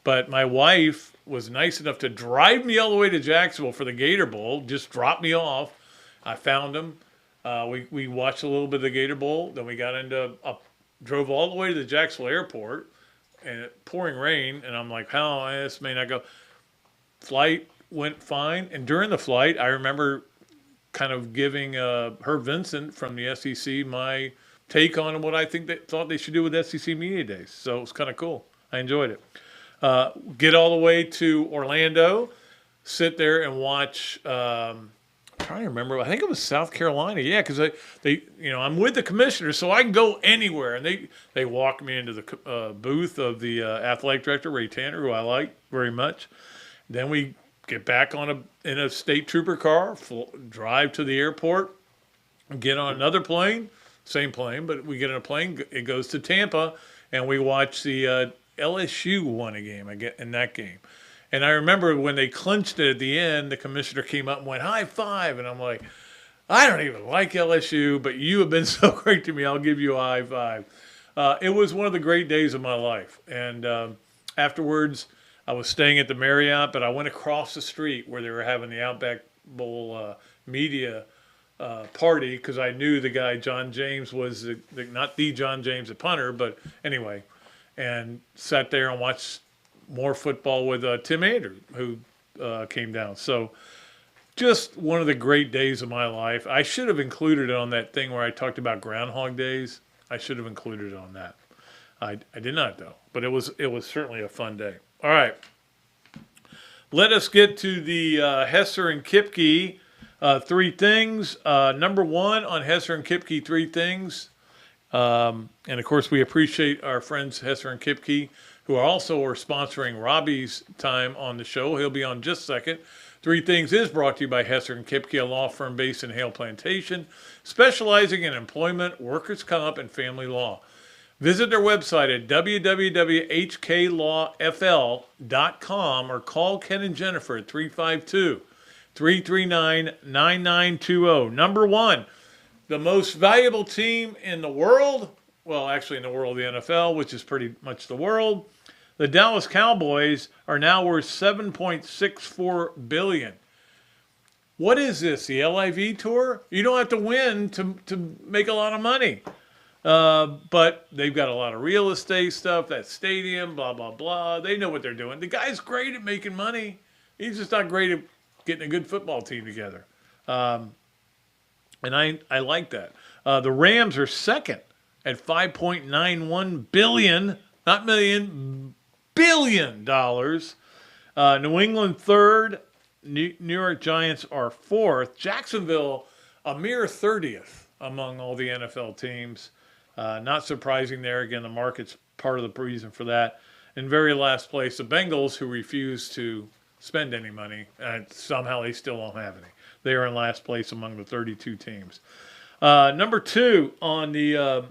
Speaker 1: But my wife was nice enough to drive me all the way to Jacksonville for the Gator Bowl, just drop me off. I found them. We watched a little bit of the Gator Bowl. Then we got drove all the way to the Jacksonville airport, and it pouring rain. And I'm like, how this may not go. Flight went fine. And during the flight, I remember kind of giving Herb Vincent from the SEC my take on what I think they thought they should do with SEC Media Days. So it was kind of cool. I enjoyed it. Get all the way to Orlando, sit there and watch. I'm trying to remember. I think it was South Carolina. Yeah, because I'm with the commissioner, so I can go anywhere. And they walked me into the booth of the athletic director, Ray Tanner, who I like very much. Then we get back in a state trooper car, drive to the airport, get on another plane, same plane, but we get on a plane. It goes to Tampa, and we watch the LSU won a game in that game. And I remember when they clinched it at the end, the commissioner came up and went, high five. And I'm like, I don't even like LSU, but you have been so great to me. I'll give you a high five. It was one of the great days of my life. And afterwards, I was staying at the Marriott, but I went across the street where they were having the Outback Bowl media party because I knew the guy, John James, was not the John James, the punter, but anyway, and sat there and watched more football with Tim Ander, who came down. So just one of the great days of my life. I should have included it on that thing where I talked about Groundhog Days. I should have included it on that. I did not, though. But it was certainly a fun day. All right. Let us get to the Hesser and Kipke three things. Number one on Hesser and Kipke three things. And, of course, we appreciate our friends Hester and Kipke, who are sponsoring Robbie's time on the show. He'll be on just a second. Three Things is brought to you by Hester and Kipke, a law firm based in Hale Plantation, specializing in employment, workers' comp, and family law. Visit their website at www.hklawfl.com or call Ken and Jennifer at 352-339-9920. Number one, the most valuable team in the world, well, actually in the world of the NFL, which is pretty much the world. The Dallas Cowboys are now worth $7.64 billion. What is this, the LIV tour? You don't have to win to make a lot of money. But they've got a lot of real estate stuff, that stadium, blah, blah, blah. They know what they're doing. The guy's great at making money. He's just not great at getting a good football team together. And I like that. The Rams are second at $5.91 billion, not million, billion dollars. New England third. New York Giants are fourth. Jacksonville, a mere 30th among all the NFL teams. Not surprising there. Again, the market's part of the reason for that. In very last place, the Bengals, who refuse to spend any money, and somehow they still don't have any. They are in last place among the 32 teams. Number two on the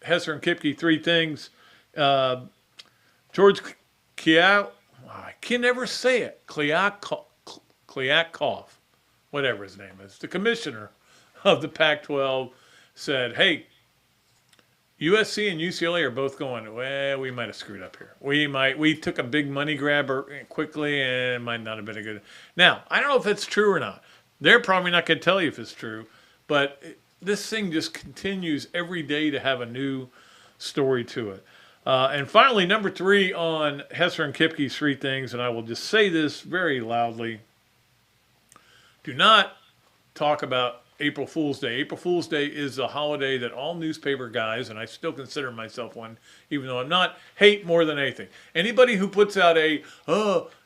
Speaker 1: Hesser and Kipke three things. George Kliavkoff, I can never say it. Kliavkoff, whatever his name is, the commissioner of the Pac-12, said, hey, USC and UCLA are both going, well, we might have screwed up here. We took a big money grabber quickly, and it might not have been a good. Now, I don't know if it's true or not. They're probably not going to tell you if it's true, but this thing just continues every day to have a new story to it. And finally, number three on Hesser and Kipke's three things, and I will just say this very loudly. Do not talk about April Fool's Day. April Fool's Day is a holiday that all newspaper guys, and I still consider myself one, even though I'm not, hate more than anything. Anybody who puts out a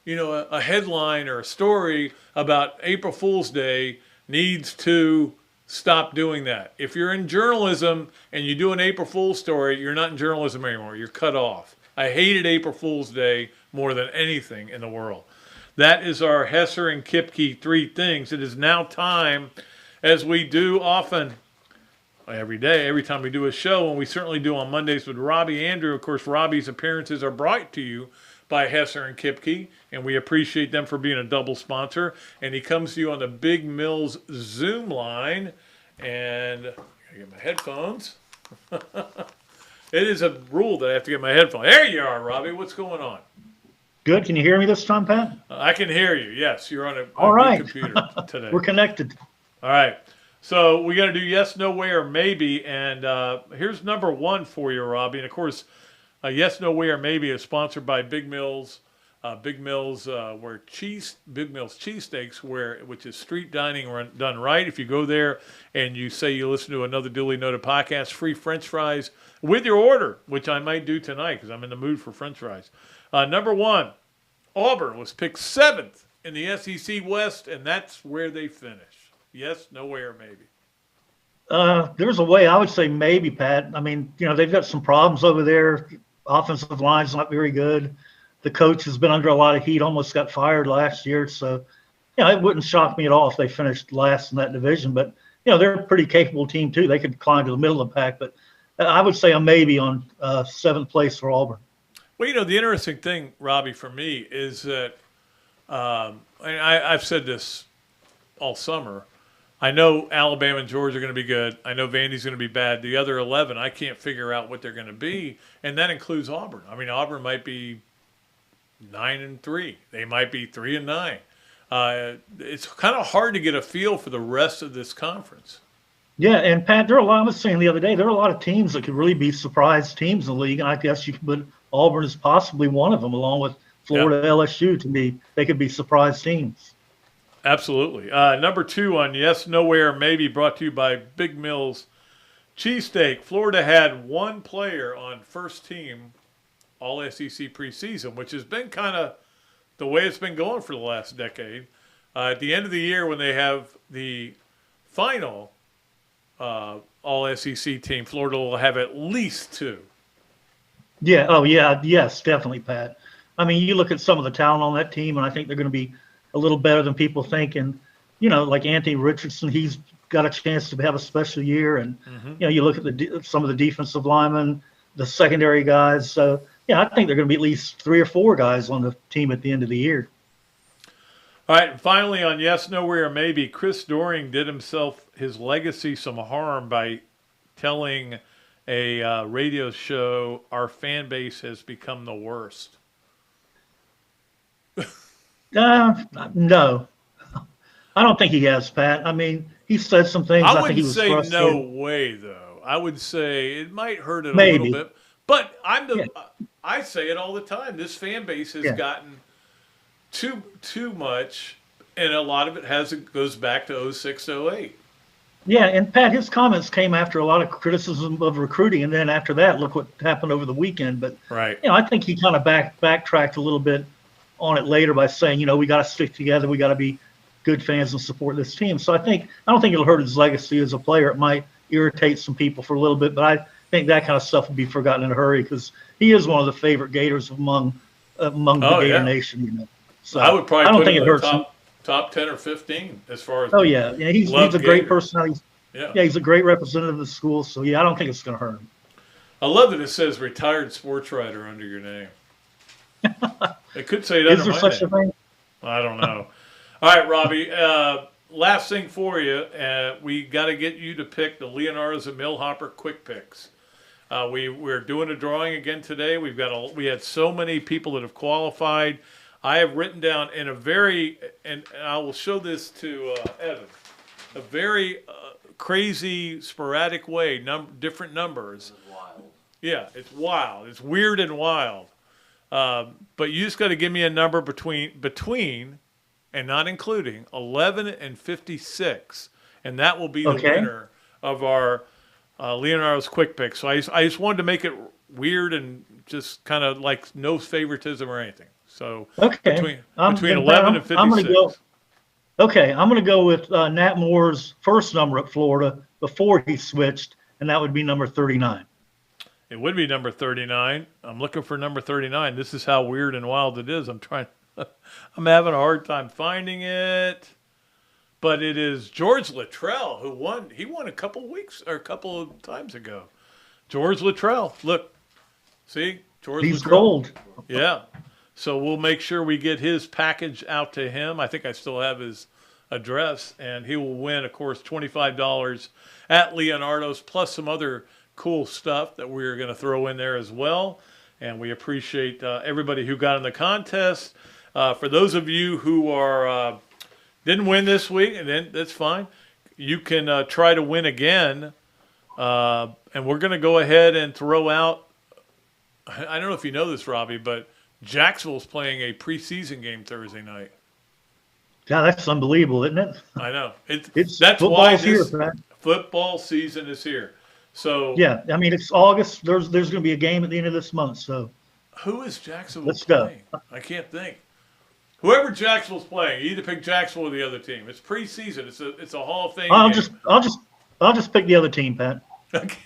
Speaker 1: headline or a story about April Fool's Day needs to stop doing that. If you're in journalism and you do an April Fool's story, you're not in journalism anymore. You're cut off. I hated April Fool's Day more than anything in the world. That is our Hesser and Kipke three things. It is now time, as we do often, every day, every time we do a show, and we certainly do on Mondays with Robbie Andrew. Of course, Robbie's appearances are brought to you by Hesser and Kipke, and we appreciate them for being a double sponsor. And he comes to you on the Big Mills Zoom line, and I gotta get my headphones. It is a rule that I have to get my headphones. There you are, Robbie. What's going on?
Speaker 7: Good. Can you hear me this time, Pat?
Speaker 1: I can hear you. Yes, you're on a
Speaker 7: good
Speaker 1: computer today.
Speaker 7: We're connected.
Speaker 1: All right. So we got to do yes, no way, or maybe. And here's number one for you, Robbie. And, of course, yes, no way, or maybe is sponsored by Big Mills. Big Mills cheesesteaks, which is street dining done right. If you go there and you say you listen to Another Dooley Noted Podcast, free French fries with your order, which I might do tonight because I'm in the mood for French fries. Number one, Auburn was picked 7th in the SEC West, and that's where they finish. Yes, no way, or maybe.
Speaker 7: There's a way I would say maybe, Pat. I mean, they've got some problems over there. Offensive line's not very good. The coach has been under a lot of heat, almost got fired last year. So, it wouldn't shock me at all if they finished last in that division. But, they're a pretty capable team, too. They could climb to the middle of the pack. But I would say a maybe on 7th place for Auburn.
Speaker 1: Well, the interesting thing, Robbie, for me is that and I've said this all summer. I know Alabama and Georgia are going to be good. I know Vandy's going to be bad. The other 11, I can't figure out what they're going to be, and that includes Auburn. I mean, Auburn might be 9-3. They might be 3-9. It's kind of hard to get a feel for the rest of this conference.
Speaker 7: Yeah, and Pat, I was saying the other day, there are a lot of teams that could really be surprise teams in the league, and I guess you could put Auburn as possibly one of them, along with Florida, LSU. To me, they could be surprise teams.
Speaker 1: Absolutely. Number 2 on Yes, Nowhere, Maybe, brought to you by Big Mills Cheesesteak. Florida had one player on first team All-SEC preseason, which has been kind of the way it's been going for the last decade. At the end of the year, when they have the final All-SEC team, Florida will have at least 2.
Speaker 7: Yeah. Oh, yeah. Yes, definitely, Pat. I mean, you look at some of the talent on that team, and I think they're going to be a little better than people think. And, like Anthony Richardson, he's got a chance to have a special year. And, you look at some of the defensive linemen, the secondary guys. So, I think they're going to be at least 3 or 4 guys on the team at the end of the year.
Speaker 1: All right, and finally on Yes, Nowhere, Maybe, Chris Doering did his legacy some harm by telling a radio show, our fan base has become the worst.
Speaker 7: No. I don't think he has, Pat. I mean, he said some things. I think he was
Speaker 1: frustrated.
Speaker 7: Say
Speaker 1: no way, though. I would say it might hurt it
Speaker 7: Maybe.
Speaker 1: a little bit. But I say it all the time. This fan base has gotten too much, and a lot of it goes back to 06, 08.
Speaker 7: Yeah, and Pat, his comments came after a lot of criticism of recruiting, and then after that, look what happened over the weekend. But
Speaker 1: right.
Speaker 7: I think he kind of backtracked a little bit on it later by saying, we got to stick together, we got to be good fans and support this team. So I don't think it'll hurt his legacy as a player. It might irritate some people for a little bit, but I think that kind of stuff will be forgotten in a hurry because he is one of the favorite Gators among the Gator Nation. So
Speaker 1: I would probably
Speaker 7: I don't
Speaker 1: put
Speaker 7: think
Speaker 1: him
Speaker 7: it hurts him.
Speaker 1: Top 10 or 15 as far as.
Speaker 7: Oh yeah, he's a great personality.
Speaker 1: Yeah,
Speaker 7: he's a great representative of the school. So I don't think it's going to hurt him.
Speaker 1: I love that it says retired sports writer under your name. It could say it under my name.
Speaker 7: Is there such a thing?
Speaker 1: I don't know. All right, Robbie. Last thing for you, we got to get you to pick the Leonardo's and Millhopper quick picks. We're doing a drawing again today. We had so many people that have qualified. I have written down in a very, and I will show this to Evan, a very crazy, sporadic way, different numbers.
Speaker 8: This is wild.
Speaker 1: Yeah, it's wild. It's weird and wild. But you just got to give me a number between and not including 11 and 56, and that will be the winner of our Leonardo's quick pick. So I just wanted to make it weird and just kind of like no favoritism or anything. So between 11 and 56.
Speaker 7: I'm going to go with Nat Moore's first number at Florida before he switched, and that would be number 39.
Speaker 1: It would be number 39. I'm looking for number 39. This is how weird and wild it is. I'm having a hard time finding it. But it is George Luttrell who won. He won a couple of times ago. George Luttrell. Look. See? George
Speaker 7: He's
Speaker 1: Luttrell.
Speaker 7: gold.
Speaker 1: Yeah. So we'll make sure we get his package out to him. I think I still have his address. And he will win, of course, $25 at Leonardo's, plus some other cool stuff that we're going to throw in there as well. And we appreciate everybody who got in the contest. For those of you who are didn't win this week, and then that's fine. You can try to win again. And we're going to go ahead and throw out, I don't know if you know this, Robbie, but Jacksonville's playing a preseason game Thursday night.
Speaker 7: God, that's unbelievable, isn't it?
Speaker 1: I know.
Speaker 7: That's why this
Speaker 1: football season is here. So
Speaker 7: yeah, I mean it's August. There's going to be a game at the end of this month. So
Speaker 1: who is Jacksonville
Speaker 7: Let's
Speaker 1: playing?
Speaker 7: go.
Speaker 1: I can't think. Whoever Jacksonville's playing, you either pick Jacksonville or the other team. It's preseason. It's a Hall of Fame game.
Speaker 7: I'll just pick the other team, Pat.
Speaker 1: Okay.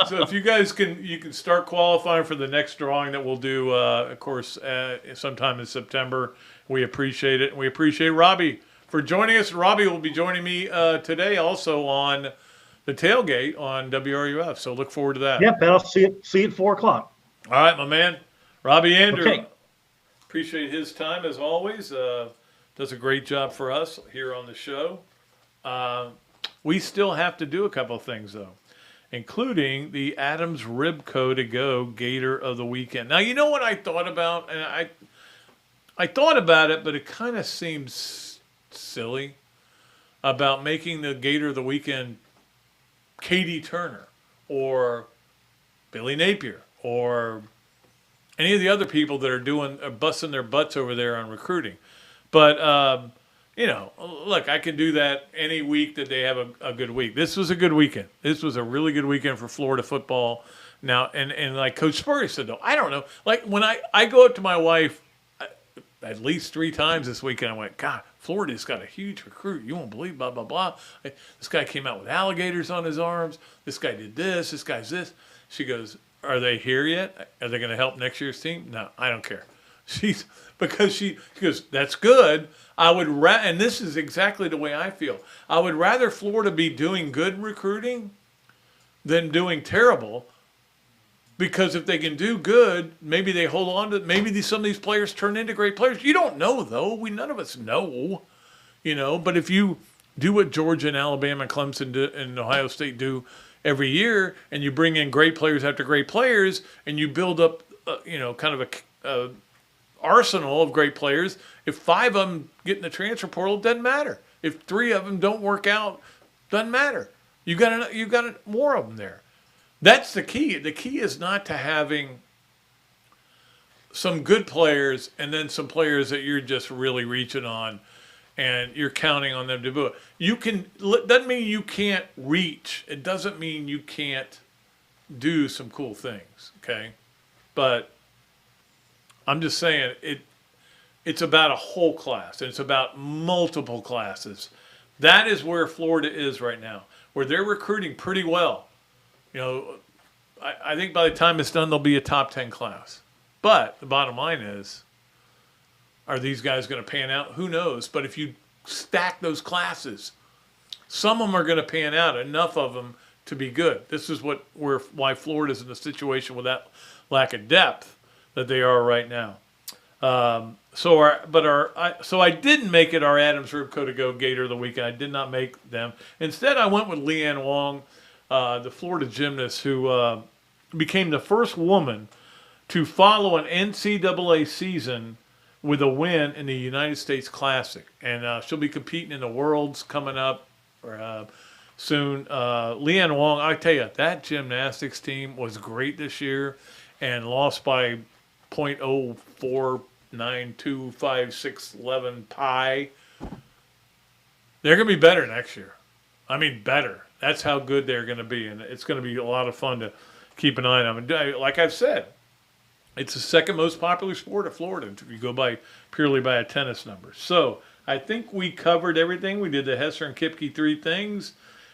Speaker 1: So if you guys can start qualifying for the next drawing that we'll do, of course, sometime in September. We appreciate it. And we appreciate Robbie for joining us. Robbie will be joining me today also on the tailgate on WRUF. So look forward to that.
Speaker 7: Yeah, Pat, I'll see you at 4 o'clock.
Speaker 1: All right, my man. Robbie Andrew.
Speaker 7: Okay.
Speaker 1: Appreciate his time as always. Does a great job for us here on the show. We still have to do a couple of things, though, including the Adams Ribco to Go Gator of the Weekend. Now, you know what I thought about? And I thought about it, but it kind of seems silly about making the Gator of the Weekend Katie Turner or Billy Napier or any of the other people that are busting their butts over there on recruiting. But, look, I can do that any week that they have a good week. This was a good weekend. This was a really good weekend for Florida football. Now, and like Coach Spurrier said, though, I don't know. Like when I go up to my wife at least 3 times this weekend, I went, God, Florida's got a huge recruit. You won't believe, blah, blah, blah. This guy came out with alligators on his arms. This guy did this. This guy's this. She goes, are they here yet? Are they going to help next year's team? No, I don't care. She goes, that's good. And this is exactly the way I feel. I would rather Florida be doing good recruiting than doing terrible, because if they can do good, maybe they hold on to. Maybe some of these players turn into great players. You don't know, though. None of us know, But if you do what Georgia and Alabama and Clemson and Ohio State do every year, and you bring in great players after great players, and you build up, kind of a arsenal of great players. If 5 of them get in the transfer portal, it doesn't matter. If 3 of them don't work out, doesn't matter. You got more of them there. That's the key. The key is not to having some good players and then some players that you're just really reaching on and you're counting on them to do it. Doesn't mean you can't reach. It doesn't mean you can't do some cool things, okay? But I'm just saying it's about a whole class, and it's about multiple classes. That is where Florida is right now, where they're recruiting pretty well. I think by the time it's done, they'll be a top 10 class. But the bottom line is, are these guys going to pan out? Who knows? But if you stack those classes, some of them are going to pan out, enough of them to be good. This is why Florida's in the situation with that lack of depth that they are right now. So I didn't make it our Adams Ribco to Go Gator of the Weekend. I did not make them. Instead, I went with Leanne Wong, the Florida gymnast who became the first woman to follow an NCAA season with a win in the United States Classic. And she'll be competing in the Worlds coming up soon. Leanne Wong, I tell you, that gymnastics team was great this year and lost by 0.04925611 pi. They're going to be better next year. I mean, better. That's how good they're going to be, and it's going to be a lot of fun to keep an eye on them. Like I've said, it's the second most popular sport of Florida if you go purely by a tennis number. So I think we covered everything. We did the Hester and Kipke 3 things,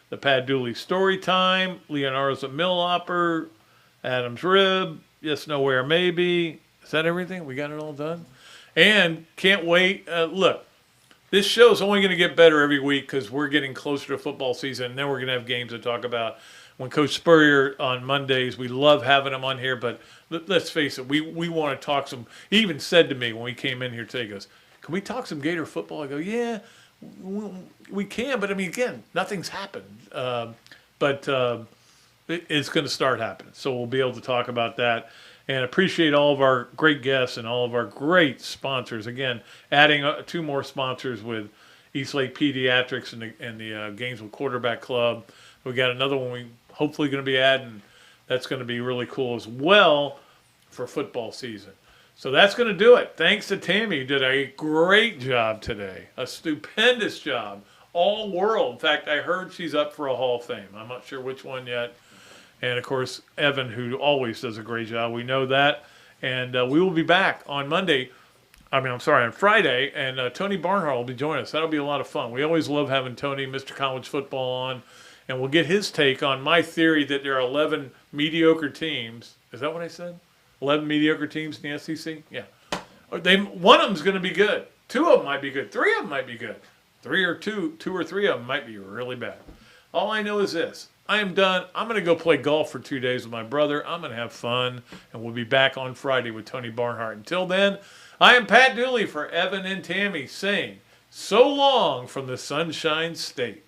Speaker 1: the Pat Dooley story time, Leonardo's at Millhopper, Adams Rib, Yes, Nowhere, Maybe. Is that everything? We got it all done? And can't wait. Look, this show is only going to get better every week because we're getting closer to football season, and then we're going to have games to talk about. When Coach Spurrier on Mondays, we love having him on here, but let's face it, we want to talk some. He even said to me when we came in here today, he goes, can we talk some Gator football? I go, yeah, we can, but I mean, again, nothing's happened. But it's going to start happening, so we'll be able to talk about that. And appreciate all of our great guests and all of our great sponsors. Again, adding 2 more sponsors with Eastlake Pediatrics and the Gainesville Quarterback Club. We got another one we hopefully going to be adding. That's going to be really cool as well for football season. So that's going to do it. Thanks to Tammy, who did a great job today. A stupendous job. All world. In fact, I heard she's up for a Hall of Fame. I'm not sure which one yet. And, of course, Evan, who always does a great job. We know that. And we will be back on on Friday. And Tony Barnhart will be joining us. That'll be a lot of fun. We always love having Tony, Mr. College Football, on. And we'll get his take on my theory that there are 11 mediocre teams. Is that what I said? 11 mediocre teams in the SEC? Yeah. One of them's going to be good. Two of them might be good. Three of them might be good. Two or three of them might be really bad. All I know is this. I am done. I'm going to go play golf for 2 days with my brother. I'm going to have fun, and we'll be back on Friday with Tony Barnhart. Until then, I am Pat Dooley for Evan and Tammy saying so long from the Sunshine State.